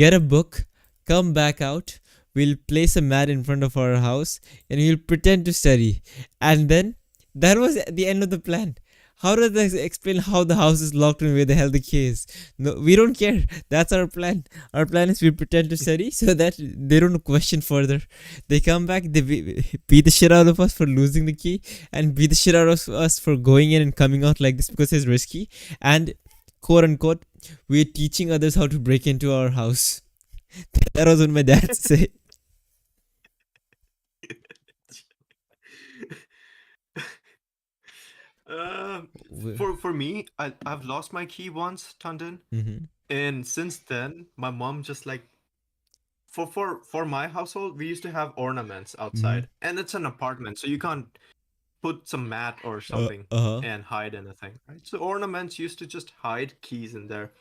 Get a book. Come back out. We'll place a mat in front of our house and we'll pretend to study. And then that was the end of the plan. How does that explain how the house is locked and where the hell the key is? No, we don't care. That's our plan. Our plan is we pretend to study so that they don't question further. They come back, they beat the shit out of us for losing the key and beat the shit out of us for going in and coming out like this because it's risky. And quote unquote, we're teaching others how to break into our house. That was what my dad said. Uh, for me, I've lost my key once, Tandon. Mm-hmm. And since then, my mom just like, for my household, we used to have ornaments Mm-hmm. outside, and it's an apartment, so you can't put some mat or Uh something huh. and hide anything, right? So ornaments used to just hide keys in there.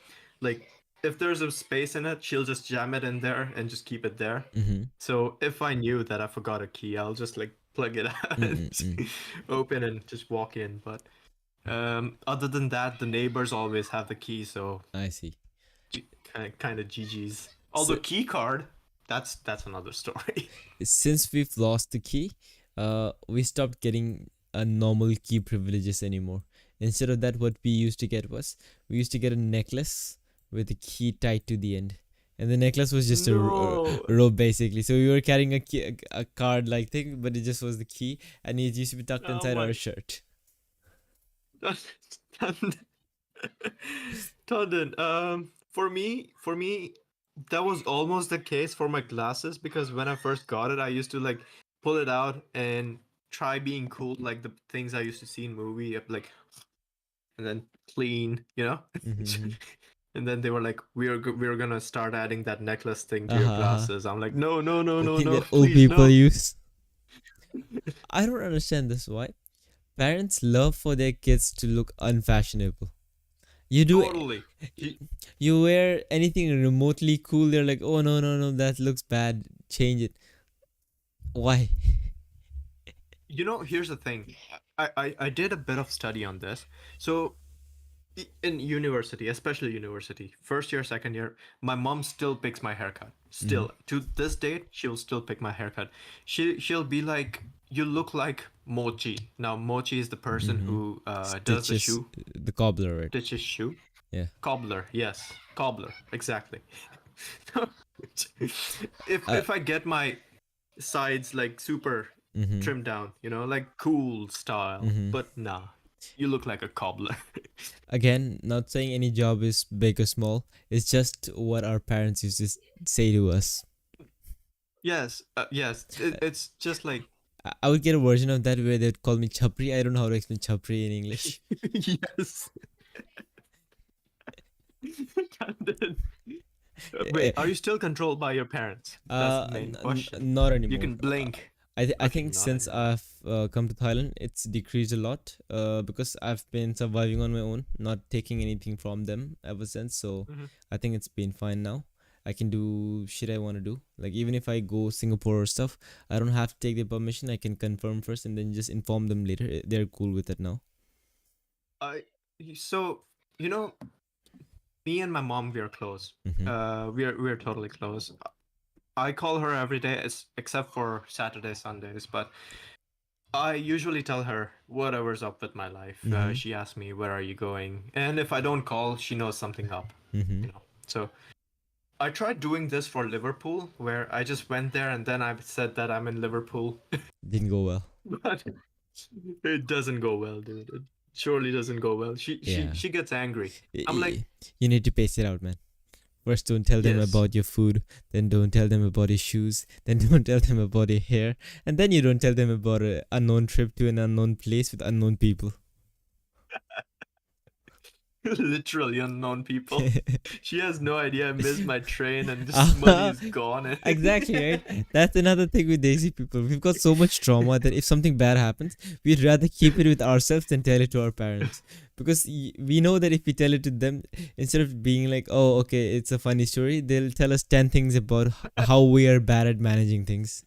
Like, if there's a space in it, she'll just jam it in there and just keep it there. Mm-hmm. So if I knew that I forgot a key, I'll just like plug it out and Mm-mm-mm. open and just walk in. But other than that, the neighbors always have the key, so I see. kind of GG's. Although So key card, that's another story. since we've lost the key, we stopped getting a normal key privileges anymore. Instead of that, what we used to get was we used to get a necklace with a key tied to the end, and the necklace was just No. a rope basically. So we were carrying a card like thing, but it just was the key, and it used to be tucked Oh inside our my. shirt. Tandon, for me, that was almost the case for my glasses because when I first got it, I used to like pull it out and try being cool, like the things I used to see in movie, like, and then clean. Mm-hmm. And then they were like, we're gonna start adding that necklace thing to your Uh-huh, uh-huh. glasses. I'm like, no, no, no, The no, thing no, that old please, people no. use. I don't understand this. Why? Parents love for their kids to look unfashionable. You do Totally. you wear anything remotely cool, they're like, oh no no no, that looks bad. Change it. Why? Here's the thing. I did a bit of study on this. So in university, especially university, first year, second year, my mom still picks my haircut. Mm-hmm. Still, to this date, she'll still pick my haircut. She'll be like, "You look like Mochi." Now, Mochi is the person Mm-hmm. who does the Stitches, shoe, the cobbler, right? stitches shoe. Yeah. Cobbler, yes, cobbler, exactly. Uh. If I get my sides like super Mm-hmm. trimmed down, like cool style, Mm-hmm. but nah, you look like a cobbler. Again, not saying any job is big or small. It's just what our parents used to say to us. Yes, yes. It's just like I would get a version of that where they'd call me chapri. I don't know how to explain chapri in English. yes. And then Wait, are you still controlled by your parents? That's the main question. Not You anymore. can blink. I Okay, think not since anymore. I've come to Thailand, it's decreased a lot. Because I've been surviving on my own, not taking anything from them ever since. So Hmm. I think it's been fine now. I can do shit I want to do. Like even if I go Singapore or stuff, I don't have to take their permission. I can confirm first and then just inform them later. They're cool with it now. I so you know me and my mom, we are close. Mm-hmm. We're totally close. I call her every day, except for Saturday, Sundays. But I usually tell her whatever's up with my life. Mm-hmm. She asks me, "Where are you going?" And if I don't call, she knows something up. Mm-hmm. You know. So I tried doing this for Liverpool, where I just went there and then I said that I'm in Liverpool, Didn't go well. but it doesn't go well, dude. It surely doesn't go well. She she Yeah. she gets angry. Y- I'm like, y- You need to pace it out, man. First, don't tell them yes. about your food, then don't tell them about your shoes, then don't tell them about your hair, and then you don't tell them about an unknown trip to an unknown place with unknown people. Literally unknown people. She has no idea I missed my train and this money uh is gone. exactly, right? That's another thing with Daisy people. We've got so much trauma that if something bad happens, we'd rather keep it with ourselves than tell it to our parents. Because we know that if we tell it to them, instead of being like, oh, okay, it's a funny story, they'll tell us 10 things about how we are bad at managing things.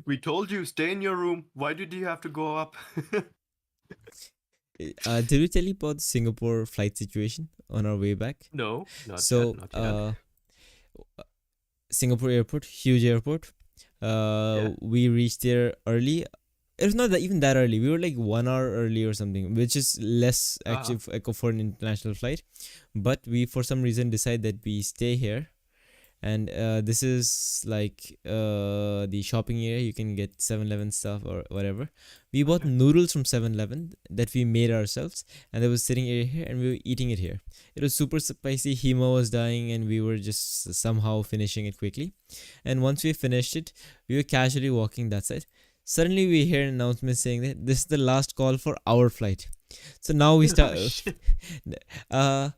We told you stay in your room. Why did you have to go up? Did we tell you about the Singapore flight situation on our way back? No, not yet, So, not yet. Singapore airport, huge airport. Yeah. We reached there early. It was not that even that early. We were like 1 hour early or something, which is less Uh-huh. actually for an international flight. But we, for some reason, decide that we stay here, and this is like the shopping area. You can get 7-Eleven stuff or whatever. We bought Okay. noodles from 7-Eleven that we made ourselves, and there was sitting area here, and we were eating it here. It was super spicy. Hema was dying, and we were just somehow finishing it quickly. And once we finished it, we were casually walking that side. Suddenly, we hear an announcement saying that this is the last call for our flight. So now we Oh start. shit. uh,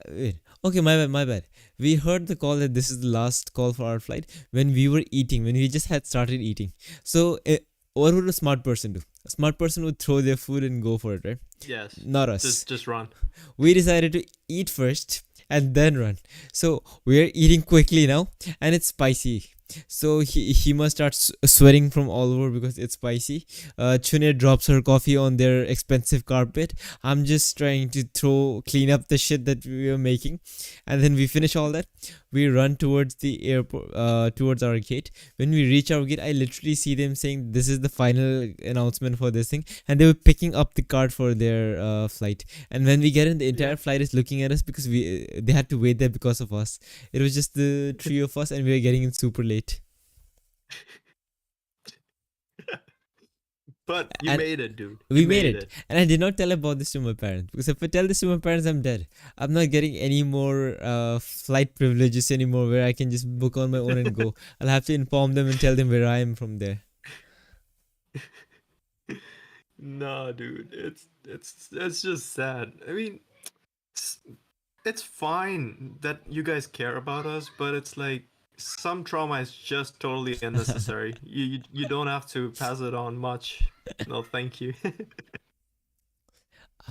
Wait. Okay, my bad, my bad. We heard the call that this is the last call for our flight when we were eating, when we just had started eating. So, what would a smart person do? A smart person would throw their food and go for it, right? Yes. Not Just us. just run. We decided to eat first and then run. So, we're eating quickly now, and it's spicy. So he must start sweating from all over because it's spicy. Chune drops her coffee on their expensive carpet. I'm just trying to clean up the shit that we were making, and then we finish all that. We run towards the airport, towards our gate. When we reach our gate, I literally see them saying, "This is the final announcement for this thing," and they were picking up the card for their flight. And when we get in, the Yeah. entire flight is looking at us because they had to wait there because of us. It was just the three of us, and we were getting in super late. But you And made it, dude. You we made made it. it. And I did not tell about this to my parents because if I tell this to my parents, I'm dead. I'm not getting any more flight privileges anymore where I can just book on my own and go. I'll have to inform them and tell them where I am from there. No, dude. It's just sad. I mean, it's, it's fine that you guys care about us, but it's like some trauma is just totally unnecessary. You don't have to pass it on much. No, thank you.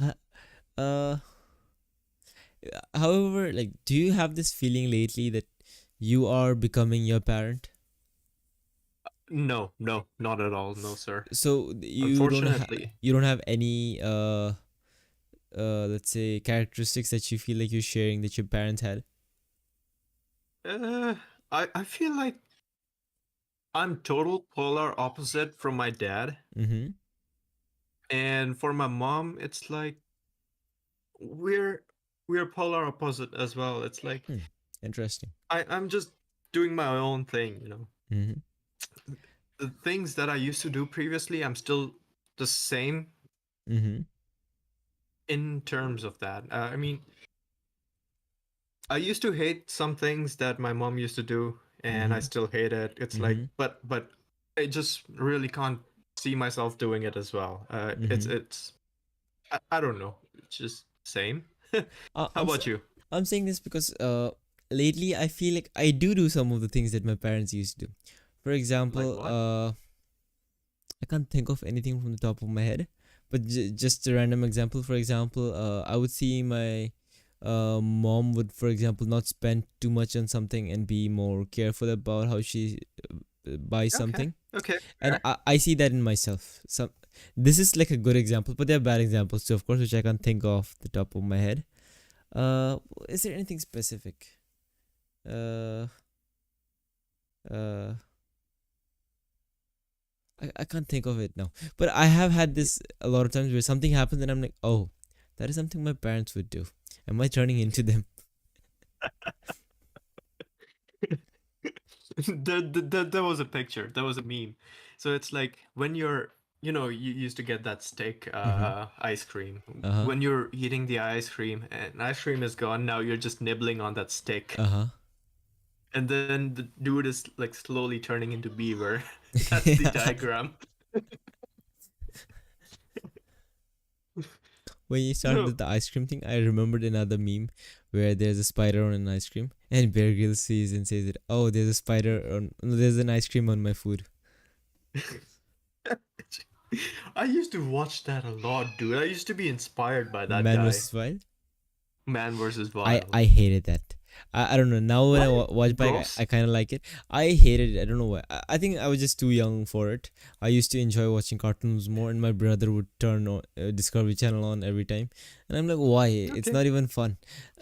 uh, uh, However, like, do you have this feeling lately that you are becoming your parent? No, no, not at all. No, sir. So Unfortunately. you don't have any let's say characteristics that you feel like you're sharing that your parents had. Uh, I feel like I'm total polar opposite from my dad. Mm-hmm. And for my mom, it's like we're we're polar opposite as well. It's like Hmm. Interesting. I'm just doing my own thing, Mm-hmm. The things that I used to do previously, I'm still the same Mm-hmm. in terms of that. I mean, I used to hate some things that my mom used to do, and I Mm-hmm. still hate it. It's like, Mm-hmm. but I just really can't see myself doing it as well. Mm-hmm. I don't know. It's just same. How I'm about you? I'm saying this because lately I feel like I do some of the things that my parents used to do. For Like example, what? I can't think of anything from the top of my head, but just a random example. For example, I would see my mom would, for example, not spend too much on something and be more careful about how she buys Okay. something, Okay. and Fair. I see that in myself. Some This is like a good example, but there are bad examples too, of course, which I can't think of the top of my head. Uh, is there anything specific? Uh, uh, I can't think of it now. But I have had this a lot of times where something happens and I'm like, oh, that is something my parents would do. Am I turning into them? There was a picture. There was a meme. So it's like when you used to get that stick Mm-hmm. ice cream. Uh-huh. When you're eating the ice cream and ice cream is gone, now you're just nibbling on that stick. Uh-huh. And then the dude is like slowly turning into beaver. That's the diagram. When you started So with the ice cream thing, I remembered another meme where there's a spider on an ice cream, and Bear Grylls sees and says it. Oh, there's a spider on. No, there's an ice cream on my food. I used to watch that a lot, dude. I used to be inspired by that Man guy. vs Wild. Man versus I Wild. I hated that. I don't know. Now when I Why? watch back, Gross? I kind of like it. I hated it. I don't know why. I think I was just too young for it. I used to enjoy watching cartoons more, and my brother would turn on Discovery Channel on every time, and I'm like, why? It's Okay. not even fun.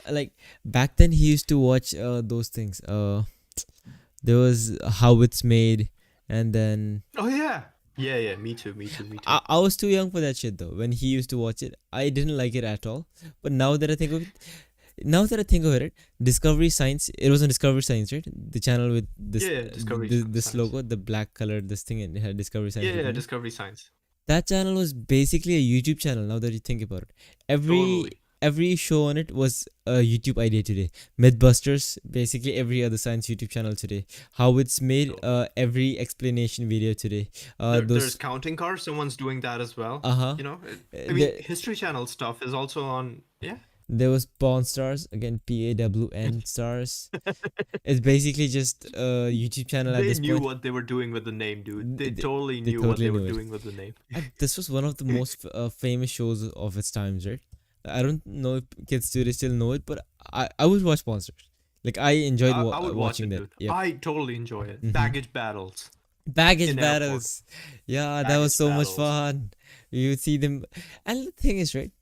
Like back then, he used to watch those things. There was How It's Made, and then Oh yeah. Yeah, yeah, me too, me too, me too. I was too young for that shit though. When he used to watch it, I didn't like it at all. But now that I think of it, Discovery Science. It was on Discovery Science, right? The channel with Yeah, this yeah, Discovery this Science. logo, the black colored this thing, and it had Discovery Yeah, Science yeah, written on it. Discovery Science. That channel was basically a YouTube channel. Now that you think about it, every Totally. every show on it was a YouTube idea today. Mythbusters, basically every other science YouTube channel today. How It's Made, Totally. every explanation video today. There's Those counting cars. Someone's doing that as well. uh huh. I mean, There History Channel stuff is also on. Yeah. there was Pawn Stars again, PAWN Stars. It's basically just a YouTube channel at They this knew point. what they were doing with the name, dude. They They, totally they knew what totally they were knew it. doing with the name. And this was one of the most famous shows of its times, right? I don't know if kids today still know it, but I would watch Monsters. Like I enjoyed I would watch watching it, that. dude. Yep. I totally enjoy it. Mm-hmm. Baggage battles Baggage in airport. battles. Yeah, that was Baggage so much battles. fun. You would see them, and the thing is, right?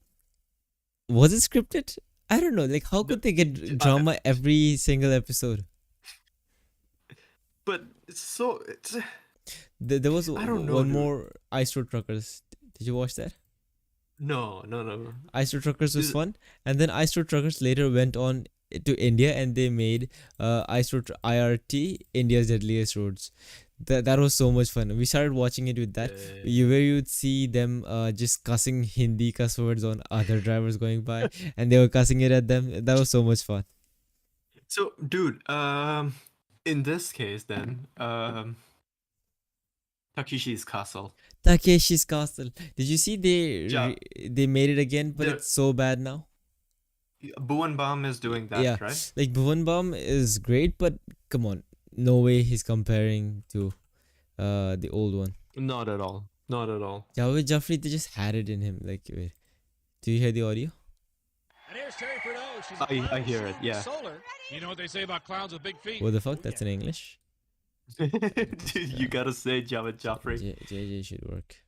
Was it scripted? I don't know. Like, how The, could they get drama every single episode? but it's There was I don't know, one dude. more Ice Road Truckers. Did you watch that? No, no, no. Ice Road Truckers was Is fun, and then Ice Road Truckers later went on to India and they made IRT, India's Deadliest Roads. That was so much fun. We started watching it with that. Where you would see them just cussing Hindi cuss words on other drivers going by, and they were cussing it at them. That was so much fun. so, dude. In this case, then, Takeshi's Castle. Takeshi's Castle. Did you see Ja, they made it again, but the it's so bad now. Bhuvan Bam is doing Yeah, that, right? like Bhuvan Bam is great, but come on, no way he's comparing to the old one. Not at all. Not at all. Javed Jaffrey, they just had it in him. Like, wait, do you hear the audio? And here's Terry Purdue. She's a clown I hear it. with Yeah. solar. You know what they say about clowns with big feet? What the fuck? That's in English. Dude, you gotta say Javed Jaffrey. JJ should work.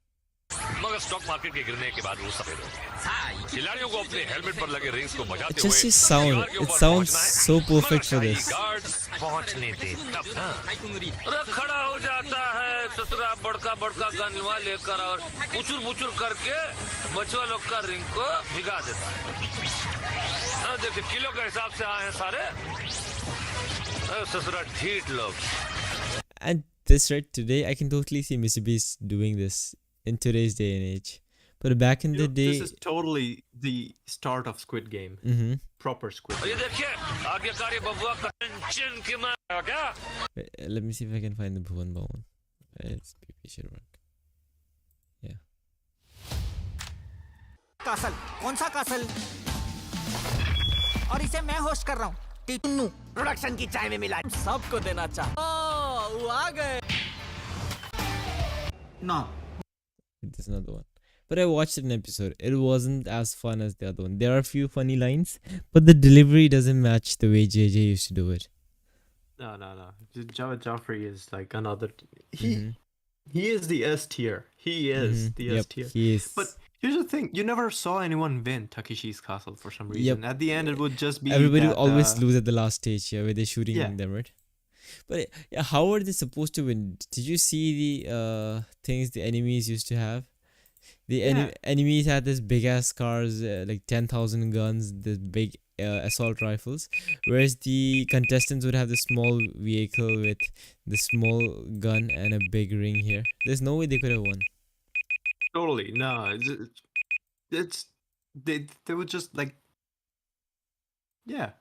मगर stock market के गिरने के बाद वो सफेद हो गया। खिलाड़ियों को अपने हेलमेट पर लगे रिंग्स को बजाते Just हुए his sound. कार के It ऊपर sounds पहुंचना है, so perfect मगर for शाही this. गार्ड्स पहुंचने दे तब ना। अरे खड़ा हो जाता है ससुरा बड़का बड़का गनवा लेकर और मुचुर मुचुर करके बचवा लोग का रिंग को भिगा देता है। हाँ देखिए किलो के हिसाब से आए हैं सारे। अरे ससुरा ढीठ लोग। And this right today, I can totally see Mr. Beast doing this in today's day and age. But back in the day, This is totally the start of Squid Game. mm-hmm. Proper Squid ये Game. देखिए आगे कारी बबुआ का चिन की मार क्या? Let me see if I can find the Bhuvan Bam one. It's PP should work. Yeah. Castle कौन सा कासल और इसे मैं होस्ट कर रहा हूँ टिन्नू प्रोडक्शन की चाय में मिला सबको देना चाह वो आ गए No. There's another one. But I watched an episode. It wasn't as fun as the other one. There are a few funny lines, but the delivery doesn't match the way JJ used to do it. No. Joffrey is like another. He is the S tier. He is the S tier. He is. But here's the thing: you never saw anyone win Takeshi's Castle for some reason. At the end, it would just be everybody always lose at the last stage. Yeah, where they're shooting them, right? But how are they supposed to win? Did you see the things the enemies used to have? The enemies had this big ass cars, like 10,000 guns, the big assault rifles, whereas the contestants would have the small vehicle with the small gun and a big ring here. There's no way they could have won. Totally, no. It's they would just like, yeah.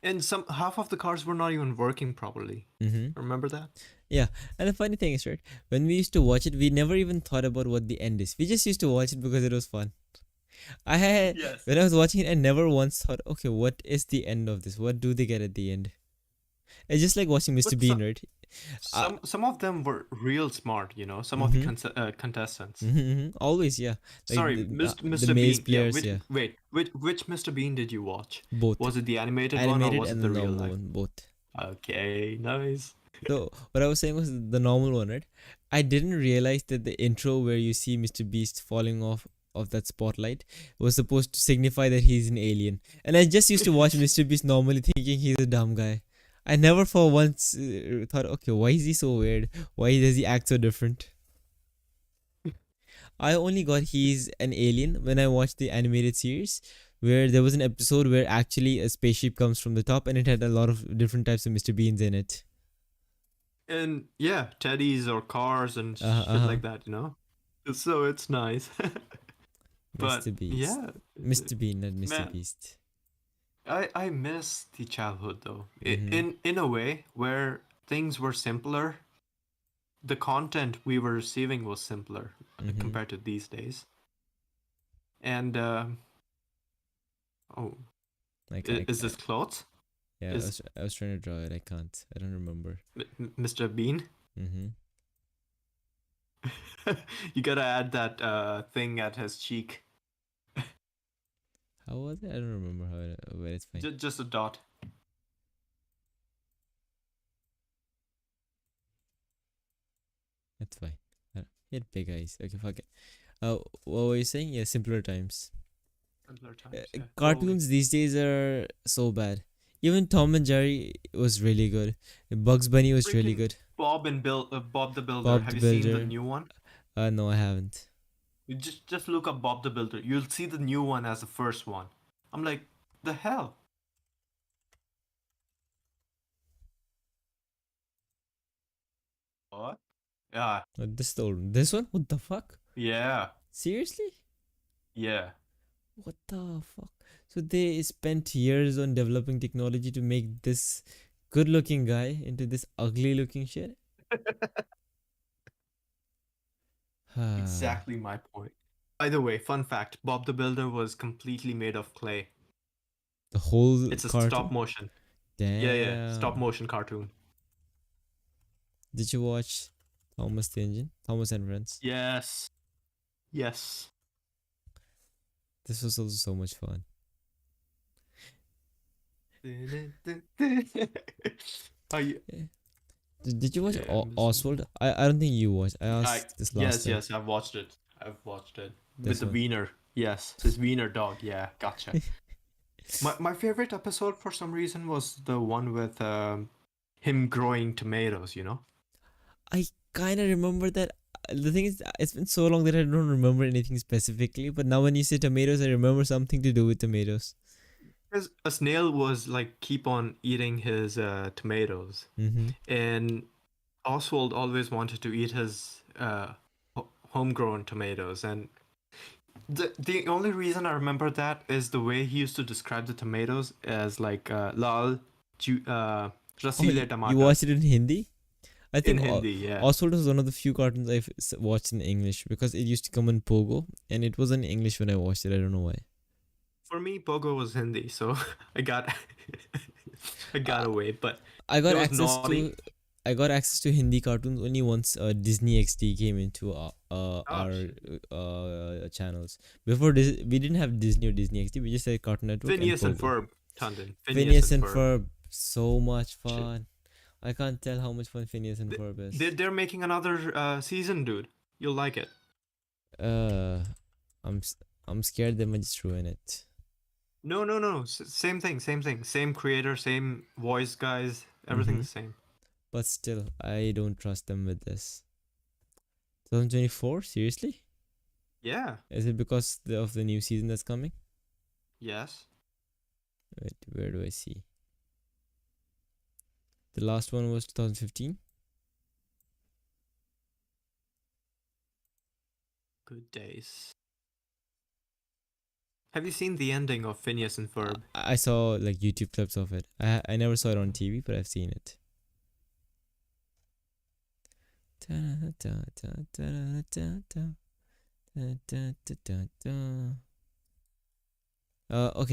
And half of the cars were not even working properly. Remember that? Yeah, and the funny thing is, right, when we used to watch it, we never even thought about what the end is. We just used to watch it because it was fun. When I was watching it, I never once thought, okay, what is the end of this? What do they get at the end? It's just like watching Mr. Bean, right? Some of them were real smart, you know. Some of the contestants. Always, yeah. Like sorry, Mr. The Bean. Players, Wait, which Mr. Bean did you watch? Both. Was it the animated one or was it the real life one? Both. Okay, nice. So what I was saying was the normal one, right? I didn't realize that the intro where you see Mr. Beast falling off of that spotlight was supposed to signify that he's an alien. And I just used to watch Mr. Beast normally thinking he's a dumb guy. I never for once thought, okay, why is he so weird? Why does he act so different? I only got he's an alien when I watched the animated series, where there was an episode where actually a spaceship comes from the top and it had a lot of different types of Mr. Beans in it. And yeah, teddies or cars and shit like that, you know? So it's nice. But, Mr. Beast. Yeah. Mr. Bean, not Mr. Beast. I miss the childhood though. In a way where things were simpler, the content we were receiving was simpler compared to these days. And is this clothes? Yeah, I was trying to draw it. I can't. I don't remember. Mr. Bean? You gotta add that thing at his cheek. How was it? I don't remember but it's fine. Just a dot. That's fine. He had big eyes. Okay, fuck it. What were you saying? Yeah, simpler times. Simpler times. Cartoons these days are so bad. Even Tom and Jerry was really good. Bugs Bunny was really good. Bob the Builder. Have you seen the new one? No, I haven't. You just look up Bob the Builder. You'll see the new one as the first one. I'm like, the hell? What? Yeah. This one? What the fuck? Yeah. Seriously? Yeah. What the fuck? So they spent years on developing technology to make this good-looking guy into this ugly-looking shit? Exactly my point. By the way, fun fact, Bob the Builder was completely made of clay. The whole It's a cartoon? stop motion. Damn. Yeah, stop motion cartoon. Did you watch Thomas the Engine? Thomas and Friends? Yes. This was also so much fun. Did you watch Oswald? I don't think you watched. I asked this last time. Yes, I've watched it. With the wiener. Yes, his wiener dog. Yeah, gotcha. my favorite episode for some reason was the one with him growing tomatoes, you know? I kind of remember that. The thing is, it's been so long that I don't remember anything specifically, but now when you say tomatoes, I remember something to do with tomatoes. Because a snail was like keep on eating his tomatoes, and Oswald always wanted to eat his homegrown tomatoes, and the only reason I remember that is the way he used to describe the tomatoes as like lal rasile tomato. You watched it in Hindi? I think in Hindi, yeah. Oswald was one of the few cartoons I've watched in English because it used to come on Pogo and it was in English when I watched it. I don't know why. For me, Pogo was Hindi, so I got I got away. But I got it was access naughty. to I got access to Hindi cartoons only once Disney XD came into our channels. Before this, we didn't have Disney or Disney XD. We just had Cartoon Network and Phineas and Pogo. Ferb, Tandon. Phineas and Ferb, so much fun. I can't tell how much fun Phineas and Ferb is. They're making another season, dude. You'll like it. I'm scared they might just ruin it. No. Same thing. Same creator, same voice guys. Everything's the same. But still, I don't trust them with this. 2024? Seriously? Yeah. Is it because of the new season that's coming? Yes. Wait, where do I see? The last one was 2015. Good days. Have you seen the ending of Phineas and Ferb? I saw like YouTube clips of it. I never saw it on TV, but I've seen it. Okay,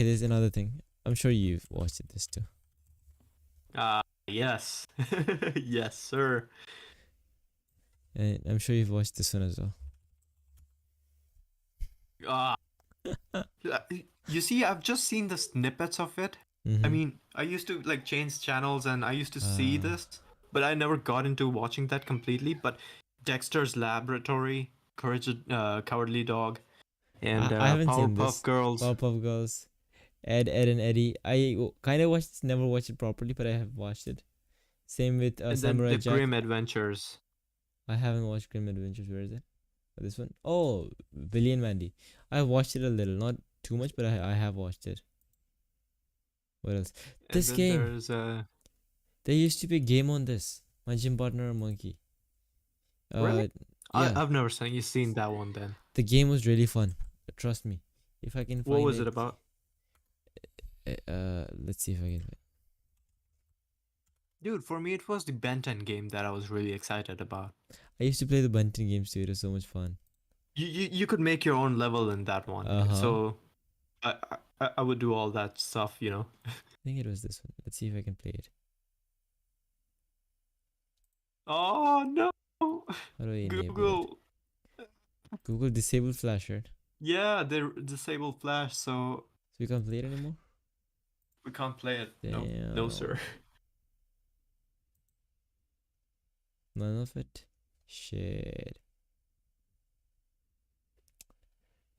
there's another thing. I'm sure you've watched this too. Yes. Yes, sir. And I'm sure you've watched this one as well. You see, I've just seen the snippets of it. I mean, I used to like change channels and I used to see this, but I never got into watching that completely. But Dexter's Laboratory, Courage, Cowardly Dog, and I haven't seen this. Powerpuff Girls. Powerpuff Girls, Ed and Eddie. I kind of watched, never watched it properly, but I have watched it. Same with and Samurai then the Jack. Grim Adventures. I haven't watched Grim Adventures. Where is it? Oh, this one. Oh, Billy and Mandy. I watched it a little, not too much, but I have watched it. What else? This game. There's There used to be a game on this. My Gym Partner Monkey. Really? Yeah. I've never seen that one then. The game was really fun. Trust me. If I can find What was it about? Let's see if I can. Dude, for me it was the Ben 10 game that I was really excited about. I used to play the Bunting games too. It was so much fun. You could make your own level in that one. So I would do all that stuff, you know. I think it was this one. Let's see if I can play it. Oh no! How do I enable Google. it? Google disable flash, right? Yeah, they disable flash, so we can't play it anymore. we can't play it. Damn. No, sir. None of it. Shit.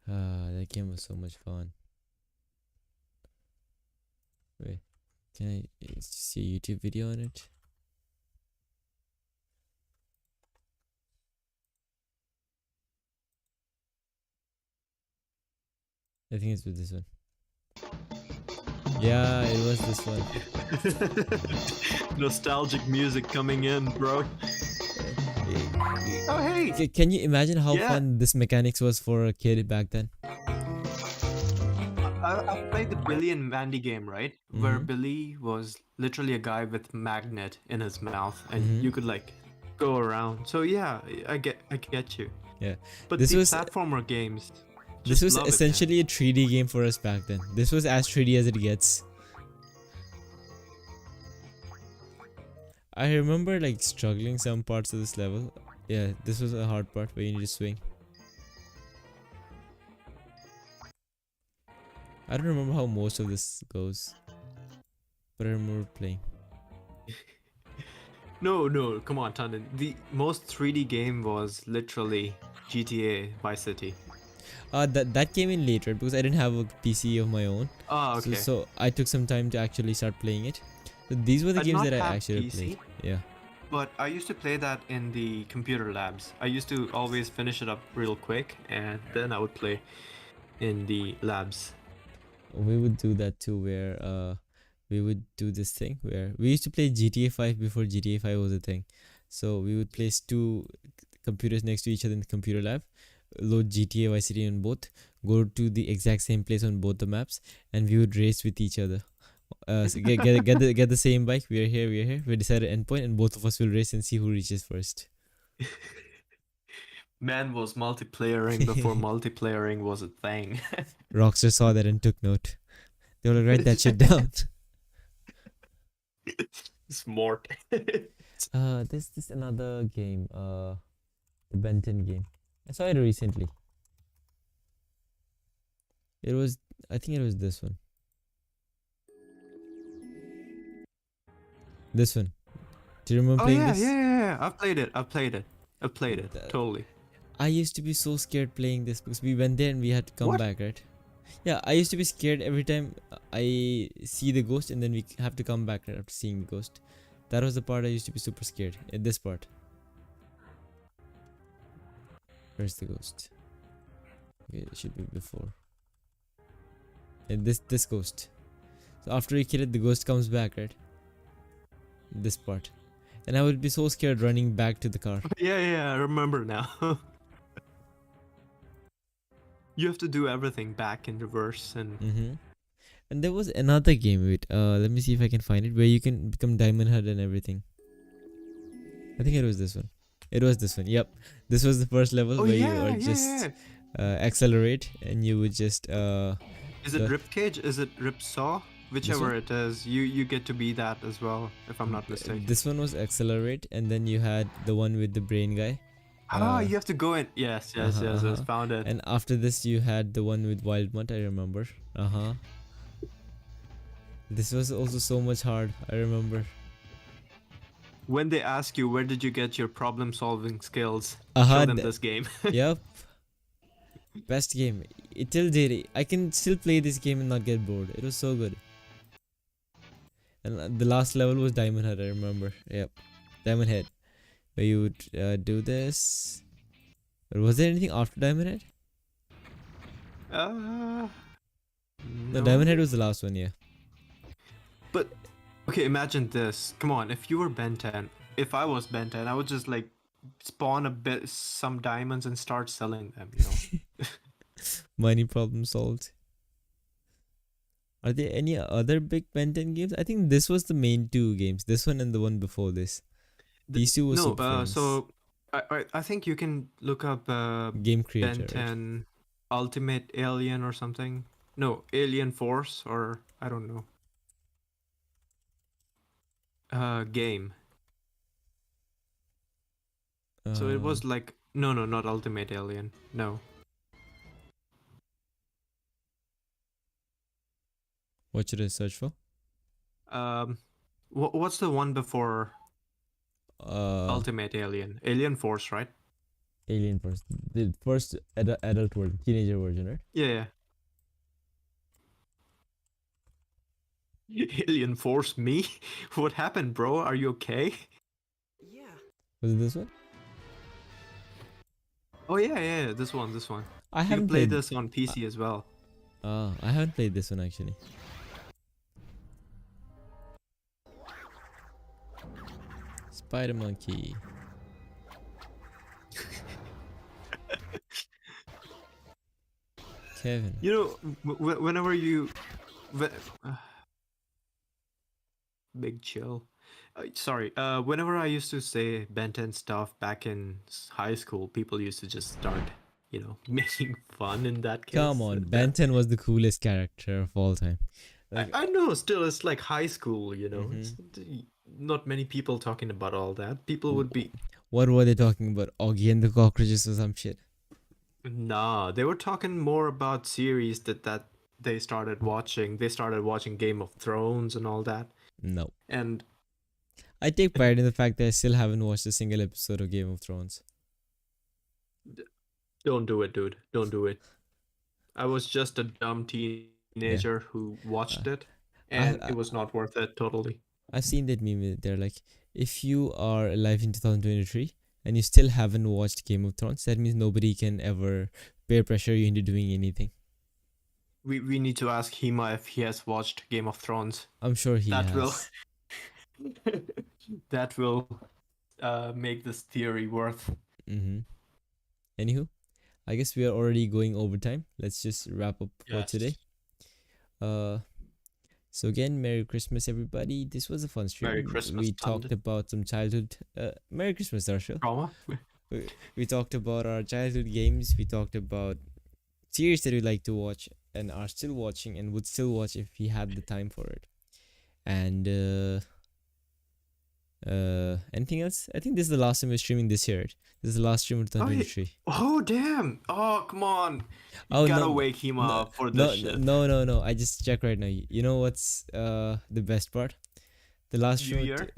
That game was so much fun. Wait, can I see a YouTube video on it? I think it's with this one. Yeah, it was this one. Nostalgic music coming in, bro. Oh hey! Can you imagine how Yeah. fun this mechanics was for a kid back then? I played the Billy and Mandy game, right? Where Billy was literally a guy with magnet in his mouth, and you could like go around. So yeah, I get you. Yeah, But this the was platformer games. this just was love it, man. essentially a 3D game for us back then. This was as 3D as it gets. I remember like struggling some parts of this level. Yeah, this was a hard part where you need to swing. I don't remember how most of this goes, but I remember playing. No, come on, Tandon. The most 3D game was literally GTA Vice City. That came in later because I didn't have a PC of my own. Oh, okay. So I took some time to actually start playing it. So these were the I games did that not I have actually PC. played. Yeah. But I used to play that in the computer labs. I used to always finish it up real quick, and then I would play in the labs. We would do that too, where we would do this thing where we used to play GTA 5 before GTA 5 was a thing. So we would place two computers next to each other in the computer lab, load GTA Vice City on both, go to the exact same place on both the maps, and we would race with each other. So get the same bike. We are here. We decide an endpoint, and both of us will race and see who reaches first. Man was multiplayering before multiplayering was a thing. Rockstar saw that and took note. They will write that shit down. Smart. There's this another game, the Benton game. I saw it recently. I think it was this one. This one. Do you remember playing this? Yeah. I've played it. Totally. I used to be so scared playing this because we went there and we had to come back, right? Yeah, I used to be scared every time I see the ghost and then we have to come back right after seeing the ghost. That was the part I used to be super scared. In this part. Where's the ghost? Okay, it should be before. And this ghost. So after we kill it, the ghost comes back, right? This part. And I would be so scared running back to the car. Yeah, I remember now. You have to do everything back in reverse and And there was another game with let me see if I can find it, where you can become Diamond Head and everything. I think it was this one. It was this one. Yep. This was the first level where you would just accelerate and you would just Is it Ribcage? Is it Ripsaw? Whichever it is, you get to be that as well, if I'm not mistaken. This one was accelerate, and then you had the one with the brain guy. You have to go in. Yes, I found it. And after this, you had the one with Wild Mutt, I remember. This was also so much hard, I remember. When they ask you, where did you get your problem-solving skills? Show them this game. Yep. Best game. Till date, I can still play this game and not get bored. It was so good. And the last level was Diamond Head, I remember. Yep. Diamond Head. Where you would do this. Or was there anything after Diamond Head? No, Diamond Head was the last one, yeah. But, okay, imagine this. Come on, if you were Ben 10, if I was Ben 10, I would just like spawn some diamonds and start selling them, you know? Money problem solved. Are there any other big Ben 10 games? I think this was the main two games. This one and the one before this. These two were super famous. So I think you can look up Game Creator, Ben 10 Ultimate Alien or something. No, Alien Force or I don't know. Game. So it was like no, not Ultimate Alien. No. What should I search for? What's the one before Ultimate Alien? Alien Force, right? Alien Force. The first adult version, teenager version, right? Yeah. Alien Force me? What happened, bro? Are you okay? Yeah. Was it this one? Oh yeah, this one. I You haven't can play played this on PC as well. I haven't played this one actually. Spider Monkey. Kevin. You know, whenever you... Big chill. Sorry. Whenever I used to say Ben 10 stuff back in high school, people used to just start, you know, making fun in that case. Come on, Ben 10 was the coolest character of all time. Like, I know, still, it's like high school, you know. It's not many people talking about all that. People would be... What were they talking about? Augie and the Cockroaches or some shit? Nah, they were talking more about series that they started watching. They started watching Game of Thrones and all that. No. And I take pride in the fact that I still haven't watched a single episode of Game of Thrones. don't do it, dude. Don't do it. I was just a dumb teenager who watched it, and it was not worth it totally. I've seen that meme. They're like, if you are alive in 2023 and you still haven't watched Game of Thrones, that means nobody can ever peer pressure you into doing anything. We need to ask Hema if he has watched Game of Thrones. I'm sure he has. That will make this theory worth. Anywho, I guess we are already going over time. Let's just wrap up for today. So again, Merry Christmas, everybody. This was a fun stream. Merry Christmas. We talked about some childhood. Merry Christmas, Darshil. Trauma? we talked about our childhood games. We talked about series that we like to watch and are still watching and would still watch if we had the time for it. And anything else? I think this is the last time we're streaming this year. This is the last stream of 2023. Oh damn! Oh come on! You gotta wake him up for this shit. No. I just checked right now. You know what's the best part? The last New stream. Year?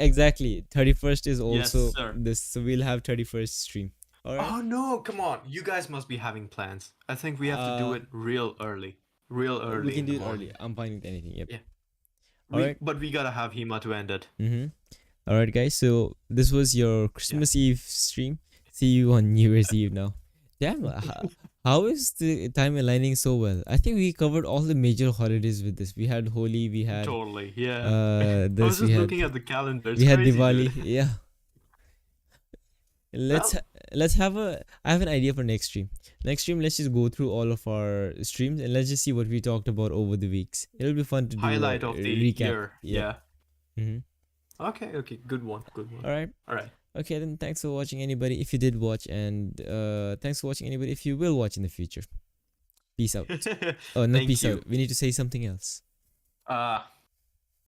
Exactly. 31st is also Yes, sir. this, so we'll have 31st stream. All right. Oh no! Come on! You guys must be having plans. I think we have to do it real early. Real early. We can do it morning. early. I'm fine with anything. Yep. Yeah. Alright. But we gotta have Hima to end it. All right, guys. So this was your Christmas Eve stream. See you on New Year's Eve now. Damn, how is the time aligning so well? I think we covered all the major holidays with this. We had Holi, we had Totally, yeah. I was just looking at the calendar. We had crazy, Diwali, dude. yeah. Let's have I have an idea for next stream. Next stream, let's just go through all of our streams and let's just see what we talked about over the weeks. It'll be fun to do Highlight a of the recap. year. Yeah. Mm-hmm. Okay. Good one. All right. Okay, then thanks for watching, anybody, if you did watch, and thanks for watching, anybody, if you will watch in the future. Peace out. Oh, not Thank peace you. out. We need to say something else.